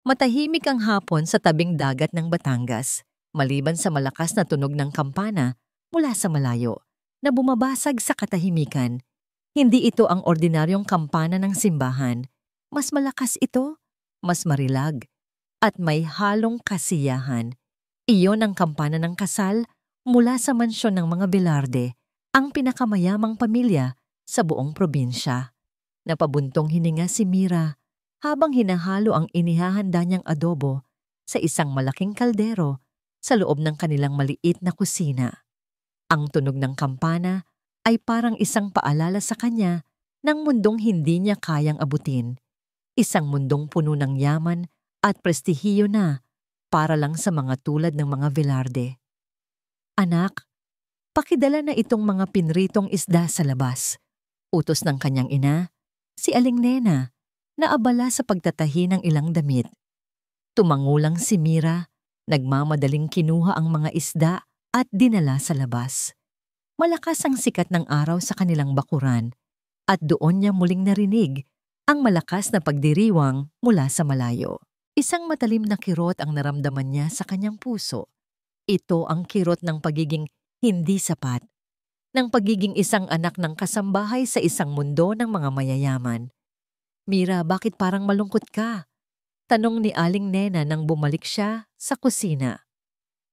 Matahimik ang hapon sa tabing dagat ng Batangas, maliban sa malakas na tunog ng kampana mula sa malayo, na bumabasag sa katahimikan. Hindi ito ang ordinaryong kampana ng simbahan. Mas malakas ito, mas marilag, at may halong kasiyahan. Iyon ang kampana ng kasal mula sa mansyon ng mga Velarde, ang pinakamayamang pamilya sa buong probinsya. Napabuntong hininga si Mira habang hinahalo ang inihahanda niyang adobo sa isang malaking kaldero sa loob ng kanilang maliit na kusina. Ang tunog ng kampana ay parang isang paalala sa kanya ng mundong hindi niya kayang abutin. Isang mundong puno ng yaman at prestihiyo na para lang sa mga tulad ng mga Velarde. Anak, pakidala na itong mga pinritong isda sa labas. Utos ng kanyang ina, si Aling Nena, na abala sa pagtatahi ng ilang damit. Tumangulang si Mira, nagmamadaling kinuha ang mga isda at dinala sa labas. Malakas ang sikat ng araw sa kanilang bakuran at doon niya muling narinig ang malakas na pagdiriwang mula sa malayo. Isang matalim na kirot ang naramdaman niya sa kanyang puso. Ito ang kirot ng pagiging hindi sapat, ng pagiging isang anak ng kasambahay sa isang mundo ng mga mayayaman. Mira, bakit parang malungkot ka? Tanong ni Aling Nena nang bumalik siya sa kusina.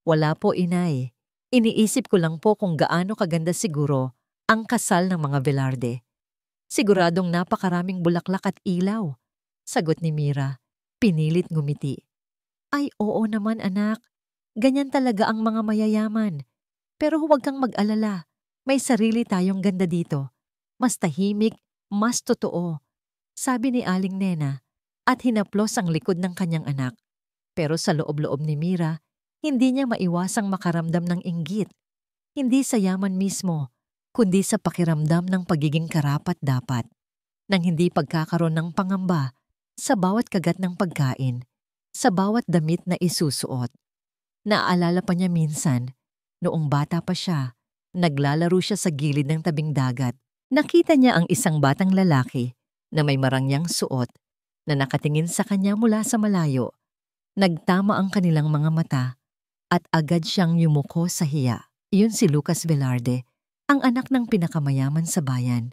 Wala po, inay. Iniisip ko lang po kung gaano kaganda siguro ang kasal ng mga Velarde. Siguradong napakaraming bulaklak at ilaw. Sagot ni Mira, pinilit ngumiti. Ay oo naman anak, ganyan talaga ang mga mayayaman. Pero huwag kang mag-alala, may sarili tayong ganda dito. Mas tahimik, mas totoo. Sabi ni Aling Nena at hinaplos ang likod ng kanyang anak. Pero sa loob-loob ni Mira, hindi niya maiwasang makaramdam ng inggit. Hindi sa yaman mismo, kundi sa pakiramdam ng pagiging karapat-dapat, ng hindi pagkakaroon ng pangamba sa bawat kagat ng pagkain, sa bawat damit na isusuot. Naaalala pa niya minsan, noong bata pa siya, naglalaro siya sa gilid ng tabing dagat. Nakita niya ang isang batang lalaki na may marangyang suot na nakatingin sa kanya mula sa malayo. Nagtama ang kanilang mga mata at agad siyang yumuko sa hiya. Iyon si Lucas Velarde, ang anak ng pinakamayaman sa bayan.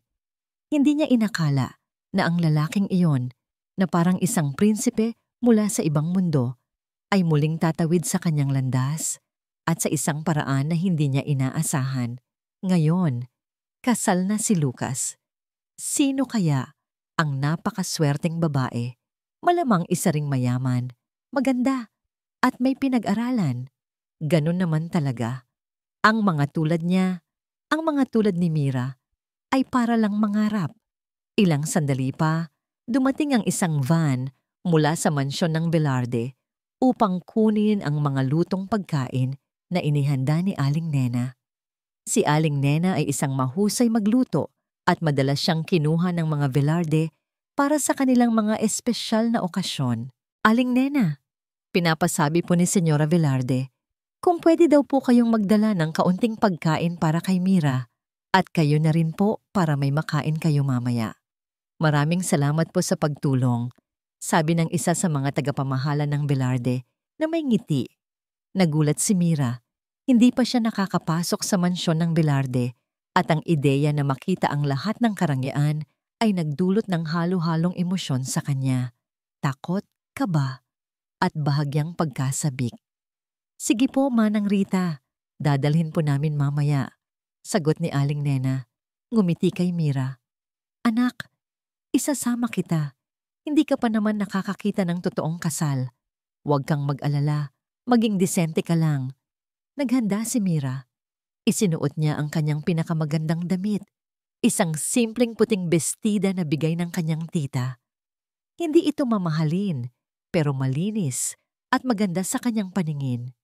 Hindi niya inakala na ang lalaking iyon, na parang isang prinsipe mula sa ibang mundo, ay muling tatawid sa kanyang landas at sa isang paraan na hindi niya inaasahan. Ngayon, kasal na si Lucas. Sino kaya ang napakaswerteng babae? Malamang isa ring mayaman, maganda, at may pinag-aralan. Ganun naman talaga. Ang mga tulad niya, ang mga tulad ni Mira, ay para lang mangarap. Ilang sandali pa, dumating ang isang van mula sa mansyon ng Velarde upang kunin ang mga lutong pagkain na inihanda ni Aling Nena. Si Aling Nena ay isang mahusay magluto at madalas siyang kinuha ng mga Velarde para sa kanilang mga espesyal na okasyon. Aling Nena, pinapasabi po ni Senyora Velarde, kung pwede daw po kayong magdala ng kaunting pagkain para kay Mira at kayo na rin po para may makain kayo mamaya. Maraming salamat po sa pagtulong, sabi ng isa sa mga tagapamahala ng Velarde na may ngiti. Nagulat si Mira. Hindi pa siya nakakapasok sa mansyon ng Velarde at ang ideya na makita ang lahat ng karangyaan ay nagdulot ng halo-halong emosyon sa kanya. Takot, kaba, at bahagyang pagkasabik. Sige po, Manang Rita. Dadalhin po namin mamaya. Sagot ni Aling Nena. Ngumiti kay Mira. Anak, isasama kita. Hindi ka pa naman nakakakita ng totoong kasal. Huwag kang mag-alala. Maging disente ka lang. Naghanda si Mira. Isinuot niya ang kanyang pinakamagandang damit. Isang simpleng puting bestida na bigay ng kanyang tita. Hindi ito mamahalin, pero malinis at maganda sa kanyang paningin.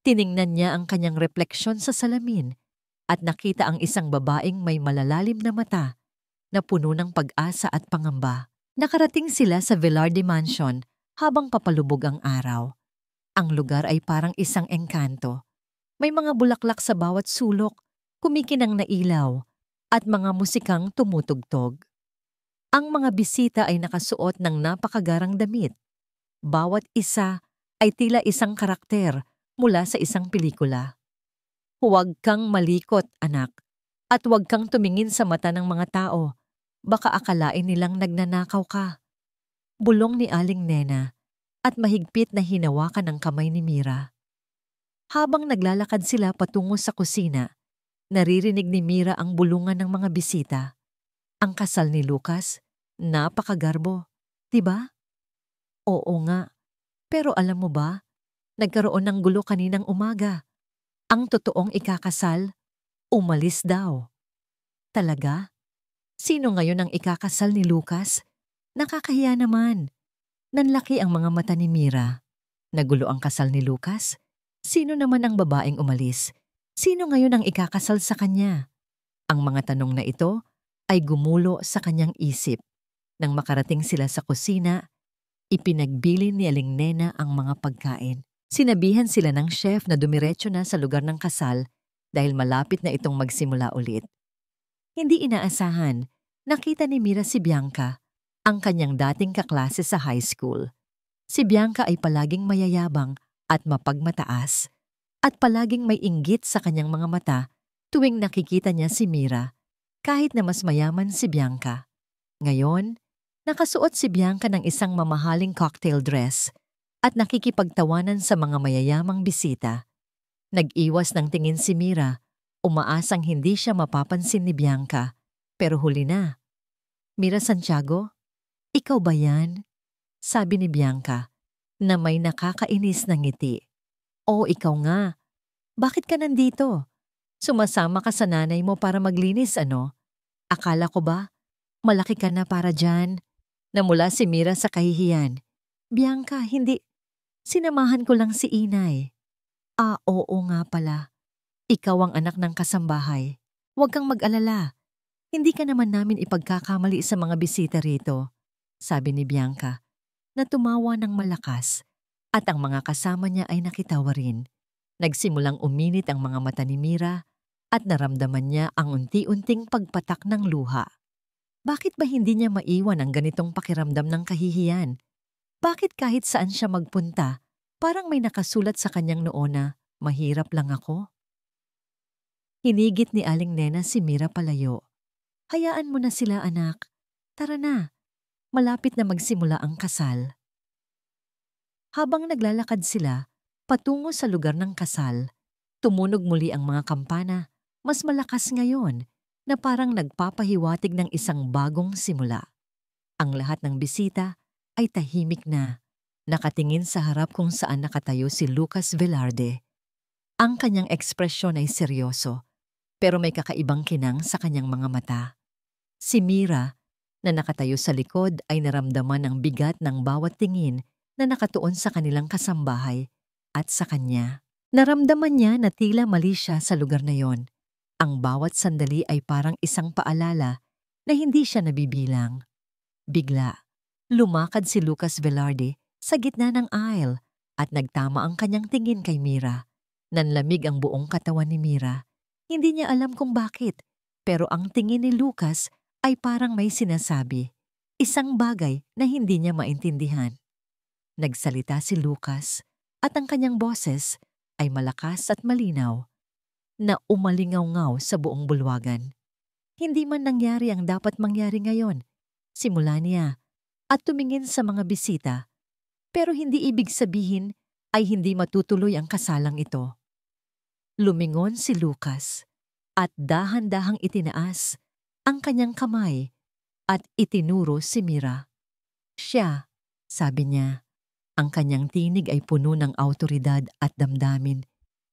Tiningnan niya ang kanyang refleksyon sa salamin at nakita ang isang babaeng may malalalim na mata na puno ng pag-asa at pangamba. Nakarating sila sa Velarde Mansion habang papalubog ang araw. Ang lugar ay parang isang engkanto. May mga bulaklak sa bawat sulok, kumikinang na ilaw, at mga musikang tumutugtog. Ang mga bisita ay nakasuot ng napakagarang damit. Bawat isa ay tila isang karakter mula sa isang pelikula. Huwag kang malikot, anak, at huwag kang tumingin sa mata ng mga tao. Baka akalain nilang nagnanakaw ka. Bulong ni Aling Nena at mahigpit na hinawakan ang kamay ni Mira. Habang naglalakad sila patungo sa kusina, naririnig ni Mira ang bulungan ng mga bisita. Ang kasal ni Lucas, napakagarbo, diba? Oo nga, pero alam mo ba, nagkaroon ng gulo kaninang umaga. Ang totoong ikakasal, umalis daw. Talaga? Sino ngayon ang ikakasal ni Lucas? Nakakahiya naman. Nanlaki ang mga mata ni Mira. Nagulo ang kasal ni Lucas? Sino naman ang babaeng umalis? Sino ngayon ang ikakasal sa kanya? Ang mga tanong na ito ay gumulo sa kanyang isip. Nang makarating sila sa kusina, ipinagbilin ni Aling Nena ang mga pagkain. Sinabihan sila ng chef na dumiretso na sa lugar ng kasal dahil malapit na itong magsimula ulit. Hindi inaasahan, nakita ni Mira si Bianca, ang kanyang dating kaklase sa high school. Si Bianca ay palaging mayayabang at mapagmataas at palaging may inggit sa kanyang mga mata tuwing nakikita niya si Mira, kahit na mas mayaman si Bianca. Ngayon, nakasuot si Bianca ng isang mamahaling cocktail dress at nakikipagtawanan sa mga mayayamang bisita. Nag-iwas ng tingin si Mira, umaasang hindi siya mapapansin ni Bianca, pero huli na. Mira Santiago, ikaw ba yan? Sabi ni Bianca, na may nakakainis na ngiti. Oo, ikaw nga. Bakit ka nandito? Sumasama ka sa nanay mo para maglinis, ano? Akala ko ba, malaki ka na para dyan? Namula si Mira sa kahihiyan. Bianca, hindi. Sinamahan ko lang si Inay. Ah, oo nga pala. Ikaw ang anak ng kasambahay. Huwag kang mag-alala. Hindi ka naman namin ipagkakamali sa mga bisita rito, sabi ni Bianca, na tumawa ng malakas at ang mga kasama niya ay nakitawa rin. Nagsimulang uminit ang mga mata ni Mira at naramdaman niya ang unti-unting pagpatak ng luha. Bakit ba hindi niya maiwan ang ganitong pakiramdam ng kahihiyan? Bakit kahit saan siya magpunta, parang may nakasulat sa kanyang noo na, mahirap lang ako? Hinigit ni Aling Nena si Mira palayo. Hayaan mo na sila, anak. Tara na. Malapit na magsimula ang kasal. Habang naglalakad sila, patungo sa lugar ng kasal, tumunog muli ang mga kampana, mas malakas ngayon, na parang nagpapahiwatig ng isang bagong simula. Ang lahat ng bisita ay tahimik na, nakatingin sa harap kung saan nakatayo si Lucas Velarde. Ang kanyang ekspresyon ay seryoso, pero may kakaibang kinang sa kanyang mga mata. Si Mira, na nakatayo sa likod, ay naramdaman ang bigat ng bawat tingin na nakatuon sa kanilang kasambahay at sa kanya. Naramdaman niya na tila mali siya sa lugar na yon. Ang bawat sandali ay parang isang paalala na hindi siya nabibilang. Bigla, lumakad si Lucas Velarde sa gitna ng aisle at nagtama ang kanyang tingin kay Mira. Nanlamig ang buong katawan ni Mira. Hindi niya alam kung bakit, pero ang tingin ni Lucas ay parang may sinasabi. Isang bagay na hindi niya maintindihan. Nagsalita si Lucas at ang kanyang boses ay malakas at malinaw na umalingaw-ngaw sa buong bulwagan. Hindi man nangyari ang dapat mangyari ngayon. Simula niya at tumingin sa mga bisita, pero hindi ibig sabihin ay hindi matutuloy ang kasalang ito. Lumingon si Lucas at dahan-dahang itinaas ang kanyang kamay at itinuro si Mira. Siya, sabi niya, ang kanyang tinig ay puno ng awtoridad at damdamin.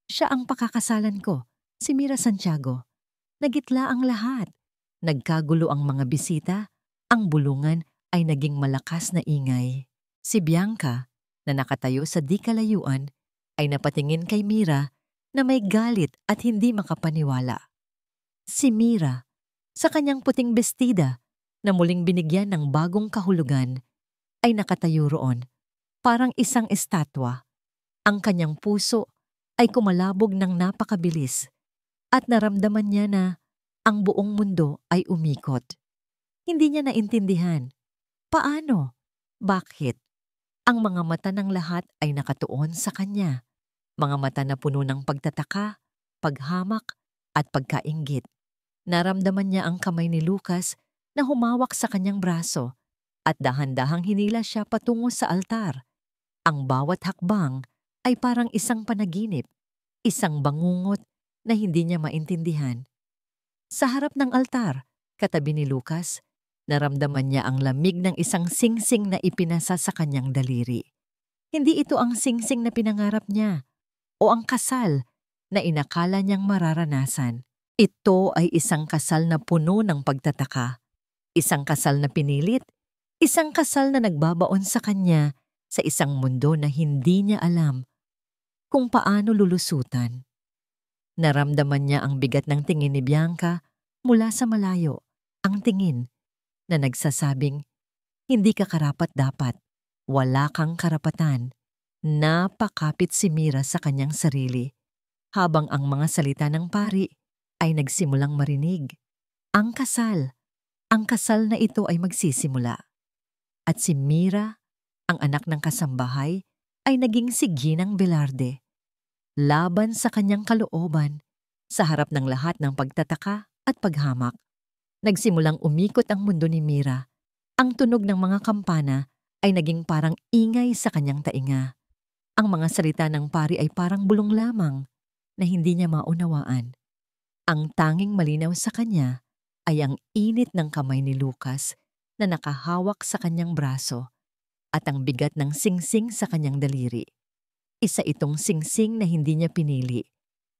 Siya ang pakakasalan ko, si Mira Santiago. Nagitla ang lahat. Nagkagulo ang mga bisita, ang bulungan ay naging malakas na ingay. Si Bianca, na nakatayo sa di kalayuan, ay napatingin kay Mira na may galit at hindi makapaniwala. Si Mira, sa kanyang puting bestida na muling binigyan ng bagong kahulugan, ay nakatayo roon, parang isang estatwa. Ang kanyang puso ay kumalabog ng napakabilis at naramdaman niya na ang buong mundo ay umikot. Hindi niya naintindihan. Paano? Bakit? Ang mga mata ng lahat ay nakatuon sa kanya. Mga mata na puno ng pagtataka, paghamak, at pagkainggit. Naramdaman niya ang kamay ni Lucas na humawak sa kanyang braso at dahan-dahang hinila siya patungo sa altar. Ang bawat hakbang ay parang isang panaginip, isang bangungot na hindi niya maintindihan. Sa harap ng altar, katabi ni Lucas, naramdaman niya ang lamig ng isang singsing na ipinasa sa kanyang daliri. Hindi ito ang singsing na pinangarap niya o ang kasal na inakala niyang mararanasan. Ito ay isang kasal na puno ng pagtataka, isang kasal na pinilit, isang kasal na nagbabaon sa kanya sa isang mundo na hindi niya alam kung paano lulusutan. Naramdaman niya ang bigat ng tingin ni Bianca mula sa malayo, ang tingin na nagsasabing, hindi ka karapat-dapat, wala kang karapatan. Napakapit si Mira sa kanyang sarili, habang ang mga salita ng pari ay nagsimulang marinig. Ang kasal na ito ay magsisimula. At si Mira, ang anak ng kasambahay, ay naging si Ginang Velarde. Laban sa kanyang kalooban, sa harap ng lahat ng pagtataka at paghamak. Nagsimulang umikot ang mundo ni Mira. Ang tunog ng mga kampana ay naging parang ingay sa kanyang tainga. Ang mga salita ng pari ay parang bulong lamang na hindi niya maunawaan. Ang tanging malinaw sa kanya ay ang init ng kamay ni Lucas na nakahawak sa kanyang braso at ang bigat ng singsing sa kanyang daliri. Isa itong singsing na hindi niya pinili,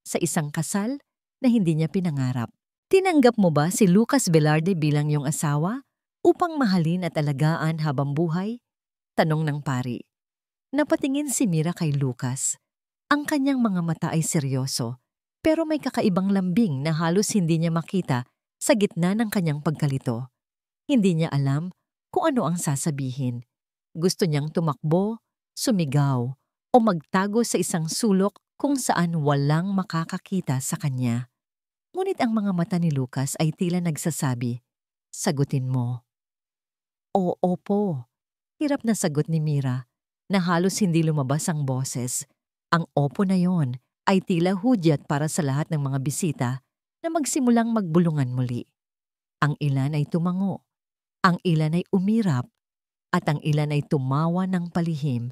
sa isang kasal na hindi niya pinangarap. Tinanggap mo ba si Lucas Velarde bilang iyong asawa upang mahalin at alagaan habang buhay? Tanong ng pari. Napatingin si Mira kay Lucas. Ang kanyang mga mata ay seryoso, pero may kakaibang lambing na halos hindi niya makita sa gitna ng kanyang pagkalito. Hindi niya alam kung ano ang sasabihin. Gusto niyang tumakbo, sumigaw, o magtago sa isang sulok kung saan walang makakakita sa kanya. Ngunit ang mga mata ni Lucas ay tila nagsasabi, sagutin mo. O opo. Hirap na sagot ni Mira na halos hindi lumabas ang boses. Ang opo na yon ay tila hudyat para sa lahat ng mga bisita na magsimulang magbulungan muli. Ang ilan ay tumango, ang ilan ay umirap, at ang ilan ay tumawa ng palihim.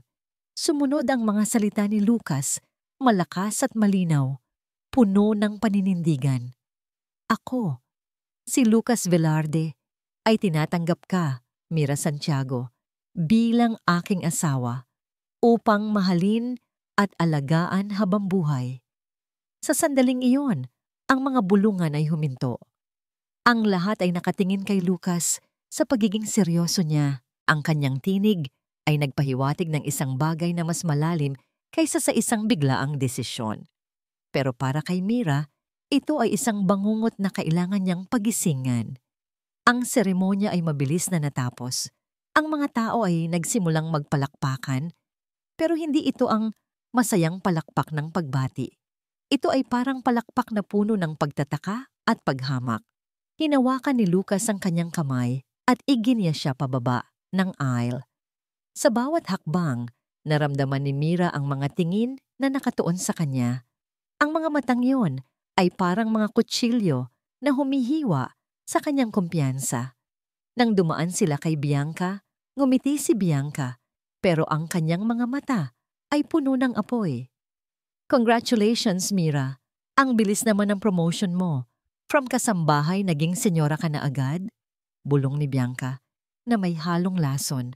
Sumunod ang mga salita ni Lucas, malakas at malinaw, puno ng paninindigan. Ako, si Lucas Velarde, ay tinatanggap ka, Mira Santiago, bilang aking asawa, upang mahalin at alagaan habang buhay. Sa sandaling iyon, ang mga bulungan ay huminto. Ang lahat ay nakatingin kay Lucas sa pagiging seryoso niya. Ang kanyang tinig ay nagpahiwatig ng isang bagay na mas malalim kaysa sa isang biglaang desisyon. Pero para kay Mira, ito ay isang bangungot na kailangan niyang pagisingan. Ang seremonya ay mabilis na natapos. Ang mga tao ay nagsimulang magpalakpakan, pero hindi ito ang masayang palakpak ng pagbati. Ito ay parang palakpak na puno ng pagtataka at paghamak. Hinawakan ni Lucas ang kanyang kamay at iginiya siya pababa ng aisle. Sa bawat hakbang, naramdaman ni Mira ang mga tingin na nakatuon sa kanya. Ang mga matang yon ay parang mga kutsilyo na humihiwa sa kanyang kumpiyansa. Nang dumaan sila kay Bianca, ngumiti si Bianca, pero ang kanyang mga mata ay puno ng apoy. Congratulations, Mira. Ang bilis naman ng promotion mo. From kasambahay, naging senyora ka na agad? Bulong ni Bianca, na may halong lason.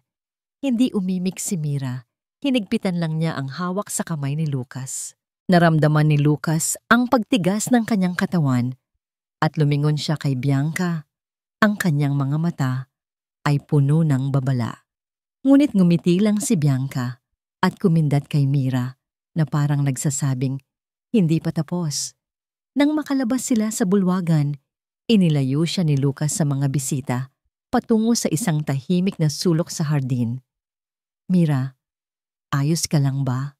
Hindi umimik si Mira. Hinigpitan lang niya ang hawak sa kamay ni Lucas. Naramdaman ni Lucas ang pagtigas ng kanyang katawan at lumingon siya kay Bianca. Ang kanyang mga mata ay puno ng babala. Ngunit ngumiti lang si Bianca at kumindat kay Mira na parang nagsasabing, hindi pa tapos. Nang makalabas sila sa bulwagan, inilayo siya ni Lucas sa mga bisita patungo sa isang tahimik na sulok sa hardin. Mira, ayos ka lang ba?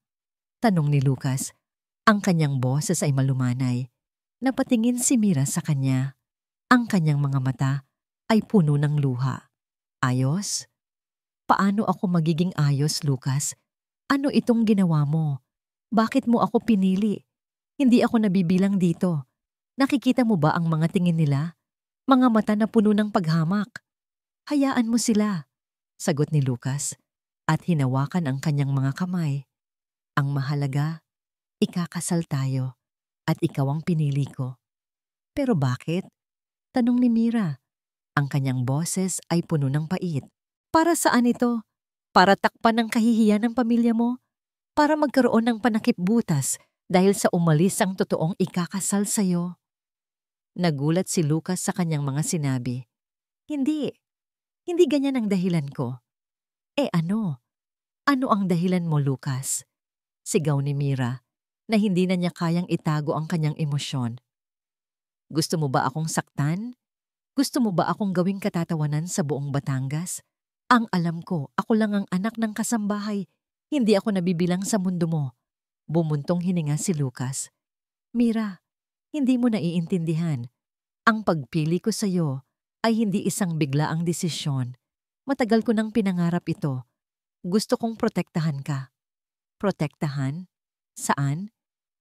Tanong ni Lucas. Ang kanyang boses ay malumanay. Napatingin si Mira sa kanya. Ang kanyang mga mata ay puno ng luha. Ayos? Paano ako magiging ayos, Lucas? Ano itong ginawa mo? Bakit mo ako pinili? Hindi ako nabibilang dito. Nakikita mo ba ang mga tingin nila? Mga mata na puno ng paghamak. Hayaan mo sila, sagot ni Lucas at hinawakan ang kanyang mga kamay. Ang mahalaga, ikakasal tayo at ikaw ang pinili ko. Pero bakit? Tanong ni Mira. Ang kanyang boses ay puno ng pait. Para saan ito? Para takpan ng kahihiyan ng pamilya mo? Para magkaroon ng panakipbutas dahil sa umalis ang totoong ikakasal sa'yo? Nagulat si Lucas sa kanyang mga sinabi. Hindi. Hindi ganyan ang dahilan ko. Ano? Ano ang dahilan mo, Lucas? Sigaw ni Mira na hindi na niya kayang itago ang kanyang emosyon. Gusto mo ba akong saktan? Gusto mo ba akong gawing katatawanan sa buong Batangas? Ang alam ko, ako lang ang anak ng kasambahay. Hindi ako nabibilang sa mundo mo. Bumuntong hininga si Lucas. Mira, hindi mo naiintindihan. Ang pagpili ko sa'yo ay hindi isang biglaang desisyon. Matagal ko nang pinangarap ito. Gusto kong protektahan ka. Protektahan? Saan?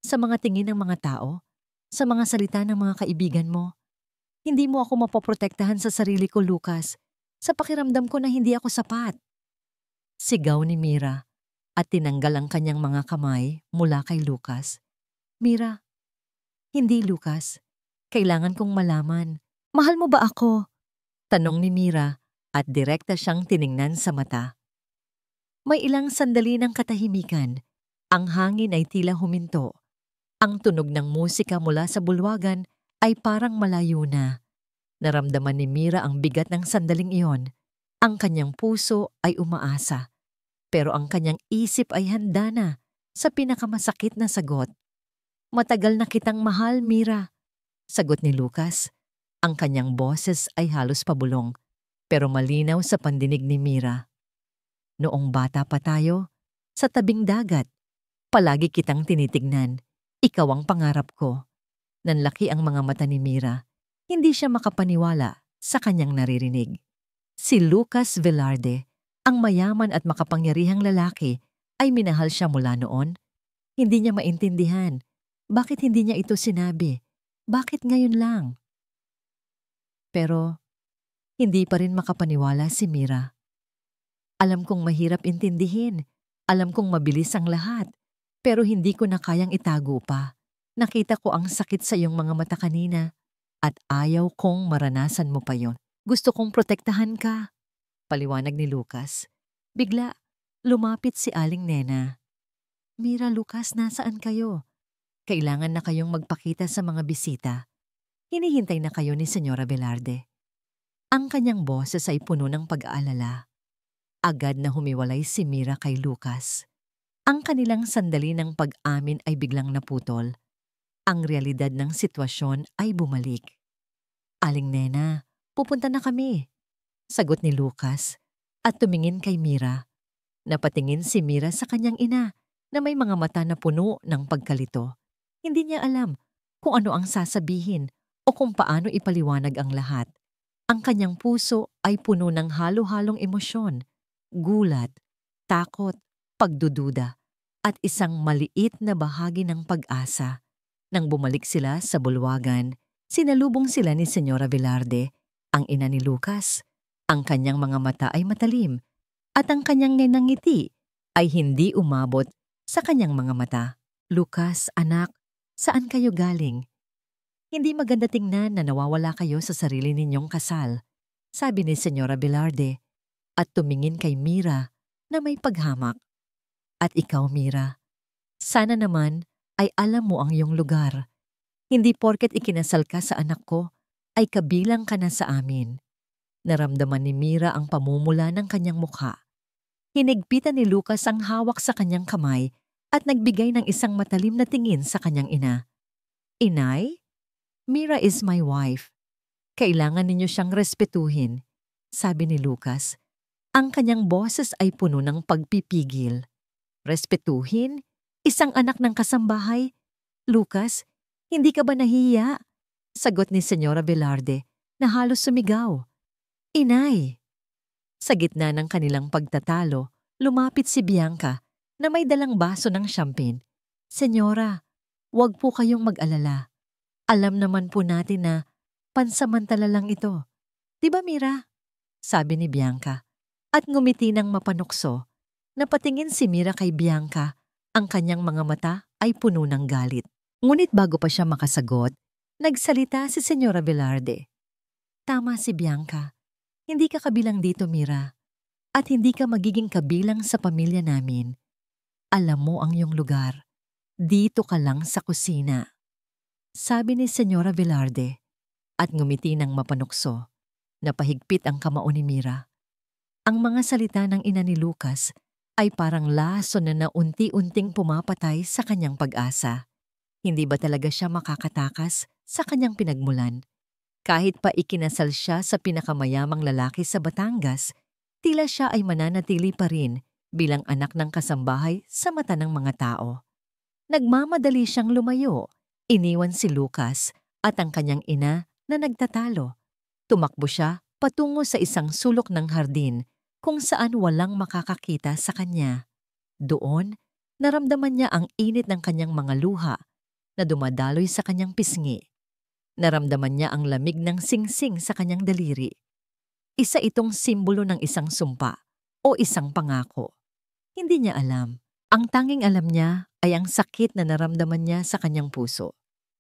Sa mga tingin ng mga tao? Sa mga salita ng mga kaibigan mo? Hindi mo ako mapoprotektahan sa sarili ko, Lucas. Sa pakiramdam ko na hindi ako sapat. Sigaw ni Mira at tinanggal ang kanyang mga kamay mula kay Lucas. Mira, hindi Lucas. Kailangan kong malaman. Mahal mo ba ako? Tanong ni Mira at direkta siyang tiningnan sa mata. May ilang sandali ng katahimikan. Ang hangin ay tila huminto. Ang tunog ng musika mula sa bulwagan ay parang malayo na. Naramdaman ni Mira ang bigat ng sandaling iyon. Ang kanyang puso ay umaasa. Pero ang kanyang isip ay handa na sa pinakamasakit na sagot. Matagal na kitang mahal, Mira. Sagot ni Lucas. Ang kanyang boses ay halos pabulong, pero malinaw sa pandinig ni Mira. Noong bata pa tayo, sa tabing dagat, palagi kitang tinitignan. Ikaw ang pangarap ko. Nanlaki ang mga mata ni Mira. Hindi siya makapaniwala sa kanyang naririnig. Si Lucas Velarde, ang mayaman at makapangyarihang lalaki, ay minahal siya mula noon. Hindi niya maintindihan. Bakit hindi niya ito sinabi? Bakit ngayon lang? Pero hindi pa rin makapaniwala si Mira. Alam kong mahirap intindihin. Alam kong mabilis ang lahat. Pero hindi ko na kayang itago pa. Nakita ko ang sakit sa iyong mga mata kanina. At ayaw kong maranasan mo pa yon. Gusto kong protektahan ka. Paliwanag ni Lucas. Bigla, lumapit si Aling Nena. Mira, Lucas, nasaan kayo? Kailangan na kayong magpakita sa mga bisita. Hinihintay na kayo ni Senyora Velarde. Ang kanyang boses ay puno ng pag-aalala. Agad na humiwalay si Mira kay Lucas. Ang kanilang sandali ng pag-amin ay biglang naputol. Ang realidad ng sitwasyon ay bumalik. Aling Nena, pupunta na kami. Sagot ni Lucas at tumingin kay Mira. Napatingin si Mira sa kanyang ina na may mga mata na puno ng pagkalito. Hindi niya alam kung ano ang sasabihin o kung paano ipaliwanag ang lahat. Ang kanyang puso ay puno ng halo-halong emosyon, gulat, takot, pagdududa, at isang maliit na bahagi ng pag-asa. Nang bumalik sila sa bulwagan, sinalubong sila ni Senyora Velarde, ang ina ni Lucas. Ang kanyang mga mata ay matalim, at ang kanyang ngiti ay hindi umabot sa kanyang mga mata. Lucas, anak, saan kayo galing? Hindi maganda tingnan na nawawala kayo sa sarili ninyong kasal, sabi ni Senyora Velarde, at tumingin kay Mira na may paghamak. At ikaw, Mira, sana naman ay alam mo ang iyong lugar. Hindi porket ikinasal ka sa anak ko, ay kabilang ka na sa amin. Naramdaman ni Mira ang pamumula ng kanyang mukha. Hinigpitan ni Lucas ang hawak sa kanyang kamay at nagbigay ng isang matalim na tingin sa kanyang ina. Inay? Mira is my wife. Kailangan ninyo siyang respetuhin, sabi ni Lucas. Ang kanyang boses ay puno ng pagpipigil. Respetuhin? Isang anak ng kasambahay? Lucas, hindi ka ba nahihiya? Sagot ni Senyora Velarde na halos sumigaw. Inay! Sa gitna ng kanilang pagtatalo, lumapit si Bianca na may dalang baso ng champagne. Senyora, huwag po kayong mag-alala. Alam naman po natin na pansamantala lang ito. Di ba, Mira? Sabi ni Bianca. At ngumiti ng mapanukso. Napatingin si Mira kay Bianca. Ang kanyang mga mata ay puno ng galit. Ngunit bago pa siya makasagot, nagsalita si Senyora Velarde. Tama si Bianca. Hindi ka kabilang dito, Mira. At hindi ka magiging kabilang sa pamilya namin. Alam mo ang iyong lugar. Dito ka lang sa kusina. Sabi ni Senyora Velarde. At ngumiti ng mapanukso. Napahigpit ang kamao ni Mira. Ang mga salita ng ina ni Lucas ay parang laso na naunti-unting pumapatay sa kanyang pag-asa. Hindi ba talaga siya makakatakas sa kanyang pinagmulan? Kahit pa ikinasal siya sa pinakamayamang lalaki sa Batangas, tila siya ay mananatili pa rin bilang anak ng kasambahay sa mata ng mga tao. Nagmamadali siyang lumayo, iniwan si Lucas at ang kanyang ina na nagtatalo. Tumakbo siya patungo sa isang sulok ng hardin kung saan walang makakakita sa kanya. Doon, naramdaman niya ang init ng kanyang mga luha na dumadaloy sa kanyang pisngi. Naramdaman niya ang lamig ng singsing sa kanyang daliri. Isa itong simbolo ng isang sumpa o isang pangako. Hindi niya alam. Ang tanging alam niya ay ang sakit na naramdaman niya sa kanyang puso.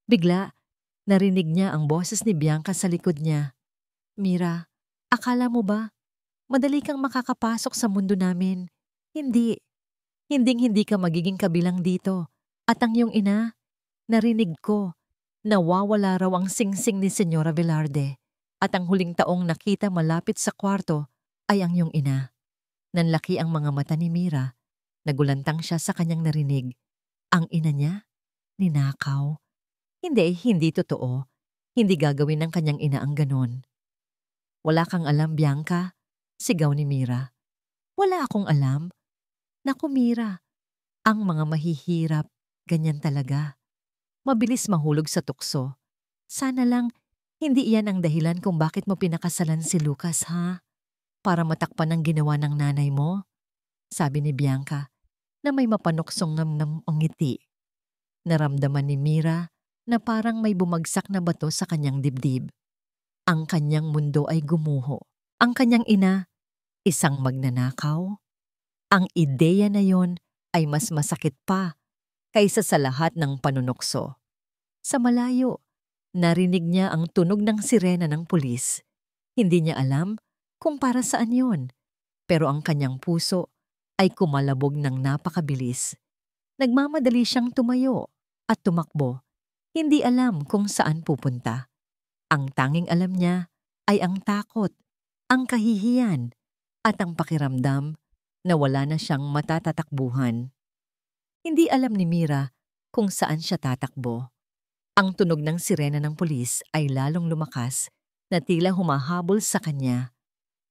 Bigla, narinig niya ang boses ni Bianca sa likod niya. Mira, akala mo ba madali kang makakapasok sa mundo namin? Hindi. Hinding-hindi ka magiging kabilang dito. At ang iyong ina, narinig ko, nawawala raw ang singsing ni Senyora Velarde. At ang huling taong nakita malapit sa kwarto ay ang iyong ina. Nanlaki ang mga mata ni Mira. Nagulantang siya sa kanyang narinig. Ang ina niya? Ninakaw? Hindi totoo. Hindi gagawin ng kanyang ina ang ganon. Wala kang alam, Bianca? Sigaw ni Mira. Wala akong alam. Naku, Mira, ang mga mahihirap, ganyan talaga. Mabilis mahulog sa tukso. Sana lang, hindi iyan ang dahilan kung bakit mo pinakasalan si Lucas, ha? Para matakpan ang ginawa ng nanay mo? Sabi ni Bianca, na may mapanuksong namnam ang ngiti. Naramdaman ni Mira na parang may bumagsak na bato sa kanyang dibdib. Ang kanyang mundo ay gumuho. Ang kanyang ina, isang magnanakaw. Ang ideya na yon ay mas masakit pa kaysa sa lahat ng panunukso. Sa malayo, narinig niya ang tunog ng sirena ng pulis. Hindi niya alam kung para saan yon, pero ang kanyang puso ay kumalabog ng napakabilis. Nagmamadali siyang tumayo at tumakbo. Hindi alam kung saan pupunta. Ang tanging alam niya ay ang takot, ang kahihiyan, at ang pakiramdam na wala na siyang matatatakbuhan. Hindi alam ni Mira kung saan siya tatakbo. Ang tunog ng sirena ng pulis ay lalong lumakas na tila humahabol sa kanya.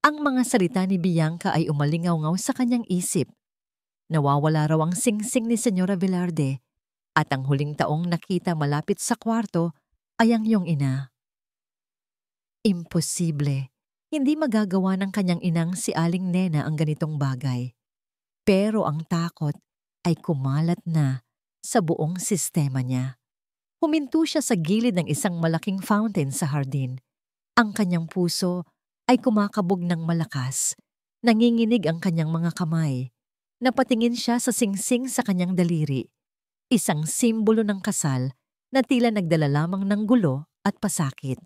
Ang mga salita ni Bianca ay umalingaw-ngaw sa kanyang isip. Nawawala raw ang singsing ni Senyora Velarde at ang huling taong nakita malapit sa kwarto ay ang iyong ina. Imposible. Hindi magagawa ng kanyang inang si Aling Nena ang ganitong bagay. Pero ang takot ay kumalat na sa buong sistema niya. Huminto siya sa gilid ng isang malaking fountain sa hardin. Ang kanyang puso ay kumakabog ng malakas. Nanginginig ang kanyang mga kamay. Napatingin siya sa singsing sa kanyang daliri. Isang simbolo ng kasal na tila nagdala lamang ng gulo at pasakit.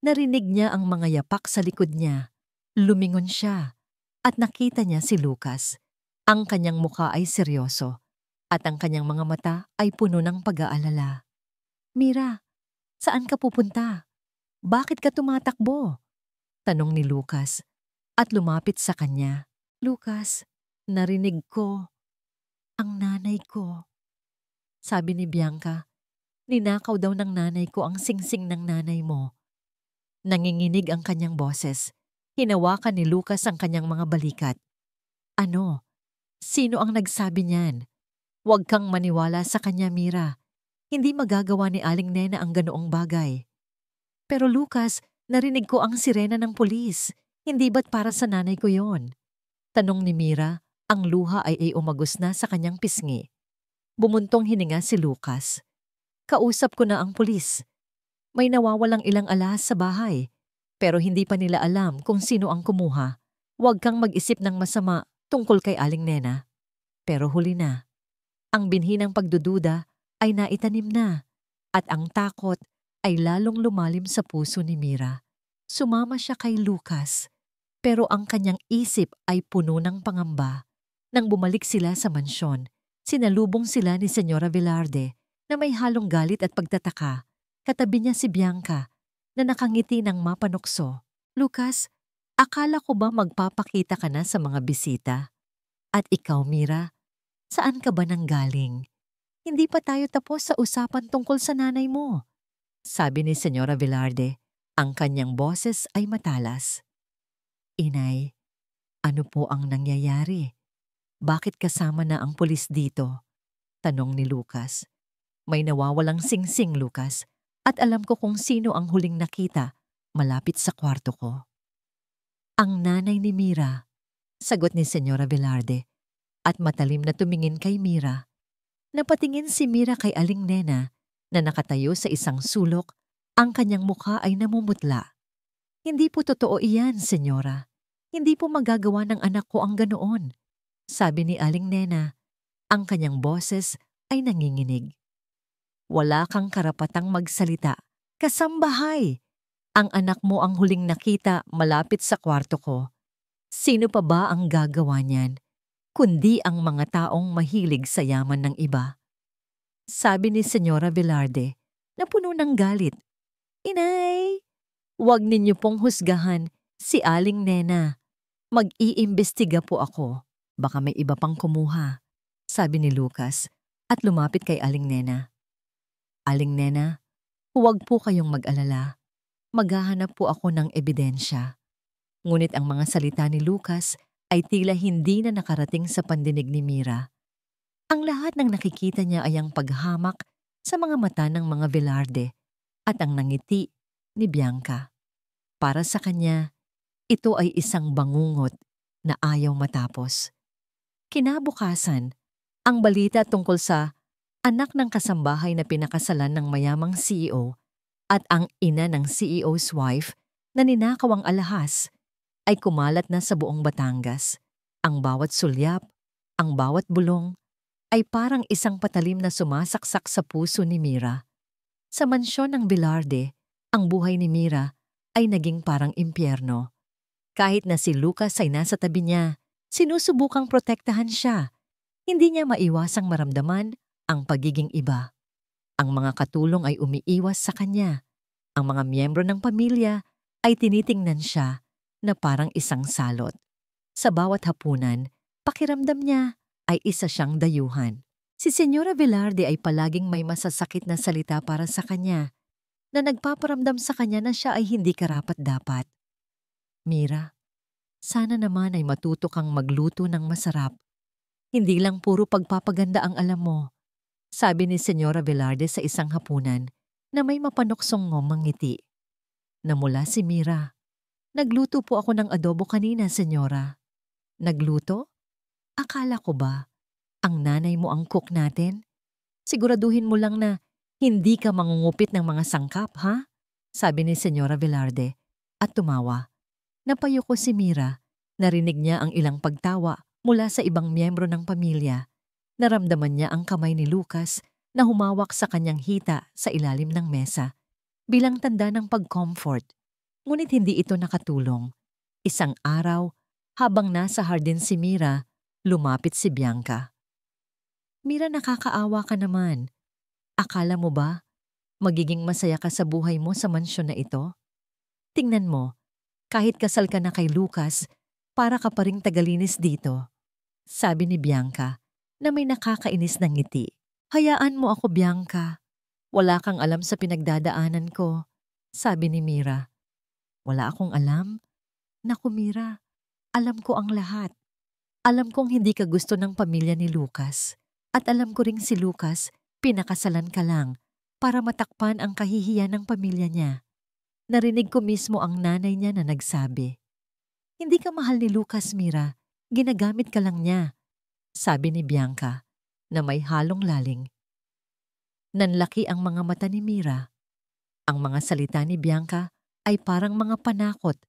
Narinig niya ang mga yapak sa likod niya. Lumingon siya at nakita niya si Lucas. Ang kanyang mukha ay seryoso at ang kanyang mga mata ay puno ng pag-aalala. Mira, saan ka pupunta? Bakit ka tumatakbo? Tanong ni Lucas at lumapit sa kanya. Lucas, narinig ko. Ang nanay ko. Sabi ni Bianca, ninakaw daw ng nanay ko ang singsing ng nanay mo. Nanginginig ang kanyang boses. Hinawakan ni Lucas ang kanyang mga balikat. Ano? Sino ang nagsabi niyan? Huwag kang maniwala sa kanya, Mira. Hindi magagawa ni Aling Nena ang ganoong bagay. Pero Lucas, narinig ko ang sirena ng pulis. Hindi ba't para sa nanay ko yon? Tanong ni Mira, ang luha ay umagos na sa kanyang pisngi. Bumuntong hininga si Lucas. Kausap ko na ang pulis. May nawawalang ilang alahas sa bahay. Pero hindi pa nila alam kung sino ang kumuha. Huwag kang mag-isip ng masama tungkol kay Aling Nena. Pero huli na. Ang binhi ng pagdududa ay naitanim na. At ang takot ay lalong lumalim sa puso ni Mira. Sumama siya kay Lucas. Pero ang kanyang isip ay puno ng pangamba. Nang bumalik sila sa mansyon, sinalubong sila ni Senyora Velarde na may halong galit at pagtataka. Katabi niya si Bianca na nakangiti ng mapanukso. Lucas, akala ko ba magpapakita ka na sa mga bisita? At ikaw, Mira, saan ka ba nanggaling? Hindi pa tayo tapos sa usapan tungkol sa nanay mo. Sabi ni Senyora Velarde, ang kanyang boses ay matalas. Inay, ano po ang nangyayari? Bakit kasama na ang pulis dito? Tanong ni Lucas. May nawawalang singsing, Lucas, at alam ko kung sino ang huling nakita malapit sa kwarto ko. Ang nanay ni Mira, sagot ni Senyora Velarde, at matalim na tumingin kay Mira. Napatingin si Mira kay Aling Nena na nakatayo sa isang sulok, ang kanyang mukha ay namumutla. Hindi po totoo iyan, Senyora. Hindi po magagawa ng anak ko ang ganoon. Sabi ni Aling Nena, ang kanyang boses ay nanginginig. Wala kang karapatang magsalita. Kasambahay! Ang anak mo ang huling nakita malapit sa kwarto ko. Sino pa ba ang gagawa niyan, kundi ang mga taong mahilig sa yaman ng iba? Sabi ni Senyora Velarde na puno ng galit. Inay, huwag ninyo pong husgahan si Aling Nena. Mag-iimbestiga po ako. Baka may iba pang kumuha, sabi ni Lucas at lumapit kay Aling Nena. Aling Nena, huwag po kayong mag-alala. Maghahanap po ako ng ebidensya. Ngunit ang mga salita ni Lucas ay tila hindi na nakarating sa pandinig ni Mira. Ang lahat ng nakikita niya ay ang paghamak sa mga mata ng mga Velarde at ang nangiti ni Bianca. Para sa kanya, ito ay isang bangungot na ayaw matapos. Kinabukasan, ang balita tungkol sa anak ng kasambahay na pinakasalan ng mayamang CEO at ang ina ng CEO's wife na ninakaw ang alahas ay kumalat na sa buong Batangas. Ang bawat sulyap, ang bawat bulong ay parang isang patalim na sumasaksak sa puso ni Mira. Sa mansyon ng Velarde, ang buhay ni Mira ay naging parang impyerno. Kahit na si Lucas ay nasa tabi niya, sinusubukang protektahan siya. Hindi niya maiwasang maramdaman ang pagiging iba. Ang mga katulong ay umiiwas sa kanya. Ang mga miyembro ng pamilya ay tinitingnan siya na parang isang salot. Sa bawat hapunan, pakiramdam niya ay isa siyang dayuhan. Si Senyora Velarde ay palaging may masasakit na salita para sa kanya, na nagpaparamdam sa kanya na siya ay hindi karapat-dapat. Mira, sana naman ay matuto kang magluto ng masarap. Hindi lang puro pagpapaganda ang alam mo, sabi ni Senyora Velarde sa isang hapunan na may mapanuksong ngomang ngiti. Namula si Mira. Nagluto po ako ng adobo kanina, Senyora. Nagluto? Akala ko ba ang nanay mo ang cook natin? Siguraduhin mo lang na hindi ka mangungupit ng mga sangkap, ha? Sabi ni Senyora Velarde at tumawa. Napayuko si Mira. Narinig niya ang ilang pagtawa mula sa ibang miyembro ng pamilya. Naramdaman niya ang kamay ni Lucas na humawak sa kanyang hita sa ilalim ng mesa bilang tanda ng pag-comfort. Ngunit hindi ito nakatulong. Isang araw, habang nasa hardin si Mira, lumapit si Bianca. Mira, nakakaawa ka naman. Akala mo ba magiging masaya ka sa buhay mo sa mansyon na ito? Tingnan mo, kahit kasal ka na kay Lucas, para ka pa ring tagalinis dito. Sabi ni Bianca na may nakakainis na ngiti. Hayaan mo ako, Bianca. Wala kang alam sa pinagdadaanan ko, sabi ni Mira. Wala akong alam? Naku, Mira, alam ko ang lahat. Alam kong hindi ka gusto ng pamilya ni Lucas. At alam ko ring si Lucas, pinakasalan ka lang para matakpan ang kahihiyan ng pamilya niya. Narinig ko mismo ang nanay niya na nagsabi, Hindi ka mahal ni Lucas, Mira. Ginagamit ka lang niya, sabi ni Bianca na may halong laling. Nanlaki ang mga mata ni Mira. Ang mga salita ni Bianca ay parang mga panakot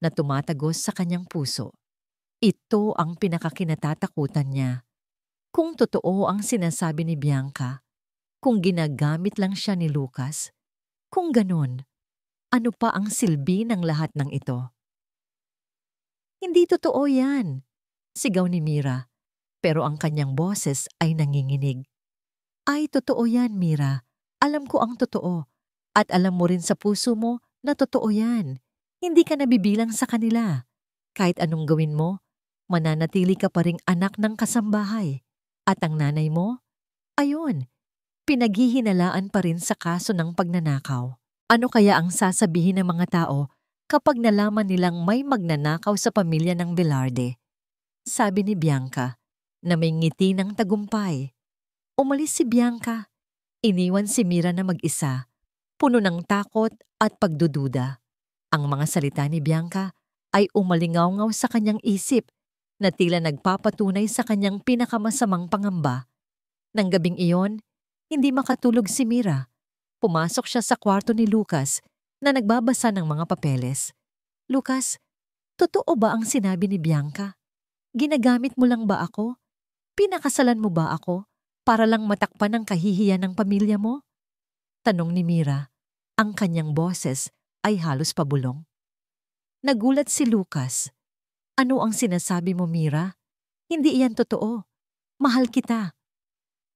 na tumatagos sa kanyang puso. Ito ang pinakakinatatakutan niya. Kung totoo ang sinasabi ni Bianca, kung ginagamit lang siya ni Lucas, kung ganon, ano pa ang silbi ng lahat ng ito? Hindi totoo yan, sigaw ni Mira, pero ang kanyang boses ay nanginginig. Ay, totoo yan, Mira. Alam ko ang totoo. At alam mo rin sa puso mo na totoo yan. Hindi ka nabibilang sa kanila. Kahit anong gawin mo, mananatili ka pa ring anak ng kasambahay. At ang nanay mo? Ayun, pinaghihinalaan pa rin sa kaso ng pagnanakaw. Ano kaya ang sasabihin ng mga tao kapag nalaman nilang may magnanakaw sa pamilya ng Velarde? Sabi ni Bianca na may ngiti ng tagumpay. Umalis si Bianca. Iniwan si Mira na mag-isa, puno ng takot at pagdududa. Ang mga salita ni Bianca ay umalingaw-ngaw sa kanyang isip na tila nagpapatunay sa kanyang pinakamasamang pangamba. Nang gabing iyon, hindi makatulog si Mira. Pumasok siya sa kwarto ni Lucas na nagbabasa ng mga papeles. Lucas, totoo ba ang sinabi ni Bianca? Ginagamit mo lang ba ako? Pinakasalan mo ba ako para lang matakpan ang kahihiyan ng pamilya mo? Tanong ni Mira. Ang kanyang boses ay halos pabulong. Nagulat si Lucas. Ano ang sinasabi mo, Mira? Hindi iyan totoo. Mahal kita.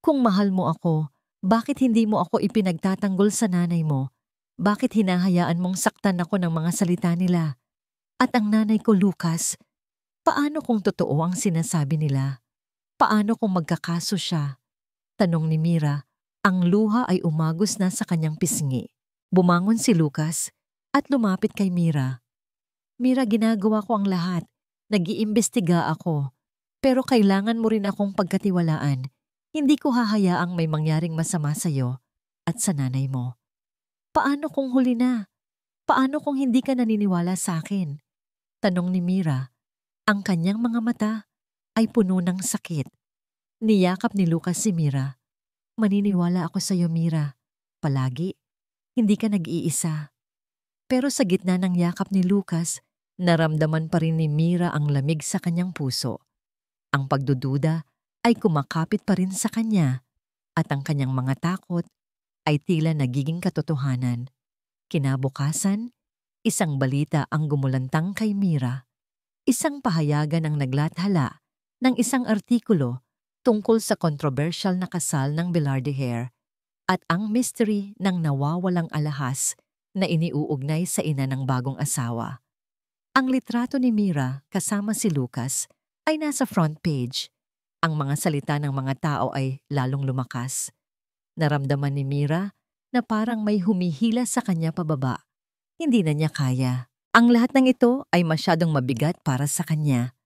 Kung mahal mo ako, bakit hindi mo ako ipinagtatanggol sa nanay mo? Bakit hinahayaan mong saktan ako ng mga salita nila? At ang nanay ko, Lucas, paano kung totoo ang sinasabi nila? Paano kung magkakaso siya? Tanong ni Mira. Ang luha ay umagos na sa kanyang pisngi. Bumangon si Lucas at lumapit kay Mira. Mira, ginagawa ko ang lahat. Nag-iimbestiga ako. Pero kailangan mo rin akong pagkatiwalaan. Hindi ko hahayaang may mangyaring masama sa'yo at sa nanay mo. Paano kung huli na? Paano kung hindi ka naniniwala sa akin? Tanong ni Mira. Ang kanyang mga mata ay puno ng sakit. Niyakap ni Lucas si Mira. Maniniwala ako sa'yo, Mira. Palagi. Hindi ka nag-iisa. Pero sa gitna ng yakap ni Lucas, naramdaman pa rin ni Mira ang lamig sa kanyang puso. Ang pagdududa ay kumakapit pa rin sa kanya at ang kanyang mga takot ay tila nagiging katotohanan. Kinabukasan, isang balita ang gumulantang kay Mira. Isang pahayagan ang naglathala ng isang artikulo tungkol sa kontrobersyal na kasal ng Velarde Hair at ang mystery ng nawawalang alahas na iniuugnay sa ina ng bagong asawa. Ang litrato ni Mira kasama si Lucas ay nasa front page. Ang mga salita ng mga tao ay lalong lumakas. Naramdaman ni Mira na parang may humihila sa kanya pababa. Hindi na niya kaya. Ang lahat ng ito ay masyadong mabigat para sa kanya.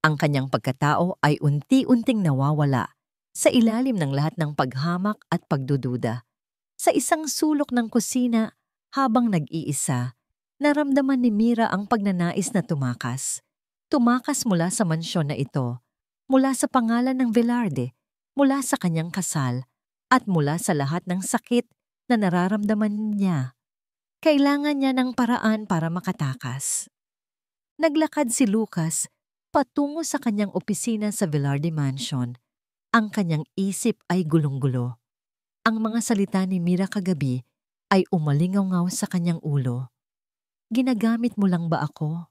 Ang kanyang pagkatao ay unti-unting nawawala sa ilalim ng lahat ng paghamak at pagdududa. Sa isang sulok ng kusina, habang nag-iisa, naramdaman ni Mira ang pagnanais na tumakas. Tumakas mula sa mansyon na ito, mula sa pangalan ng Velarde, mula sa kanyang kasal, at mula sa lahat ng sakit na nararamdaman niya. Kailangan niya ng paraan para makatakas. Naglakad si Lucas patungo sa kanyang opisina sa Velarde Mansion. Ang kanyang isip ay gulong-gulo. Ang mga salita ni Mira kagabi ay umalingaw-ngaw sa kanyang ulo. Ginagamit mo lang ba ako?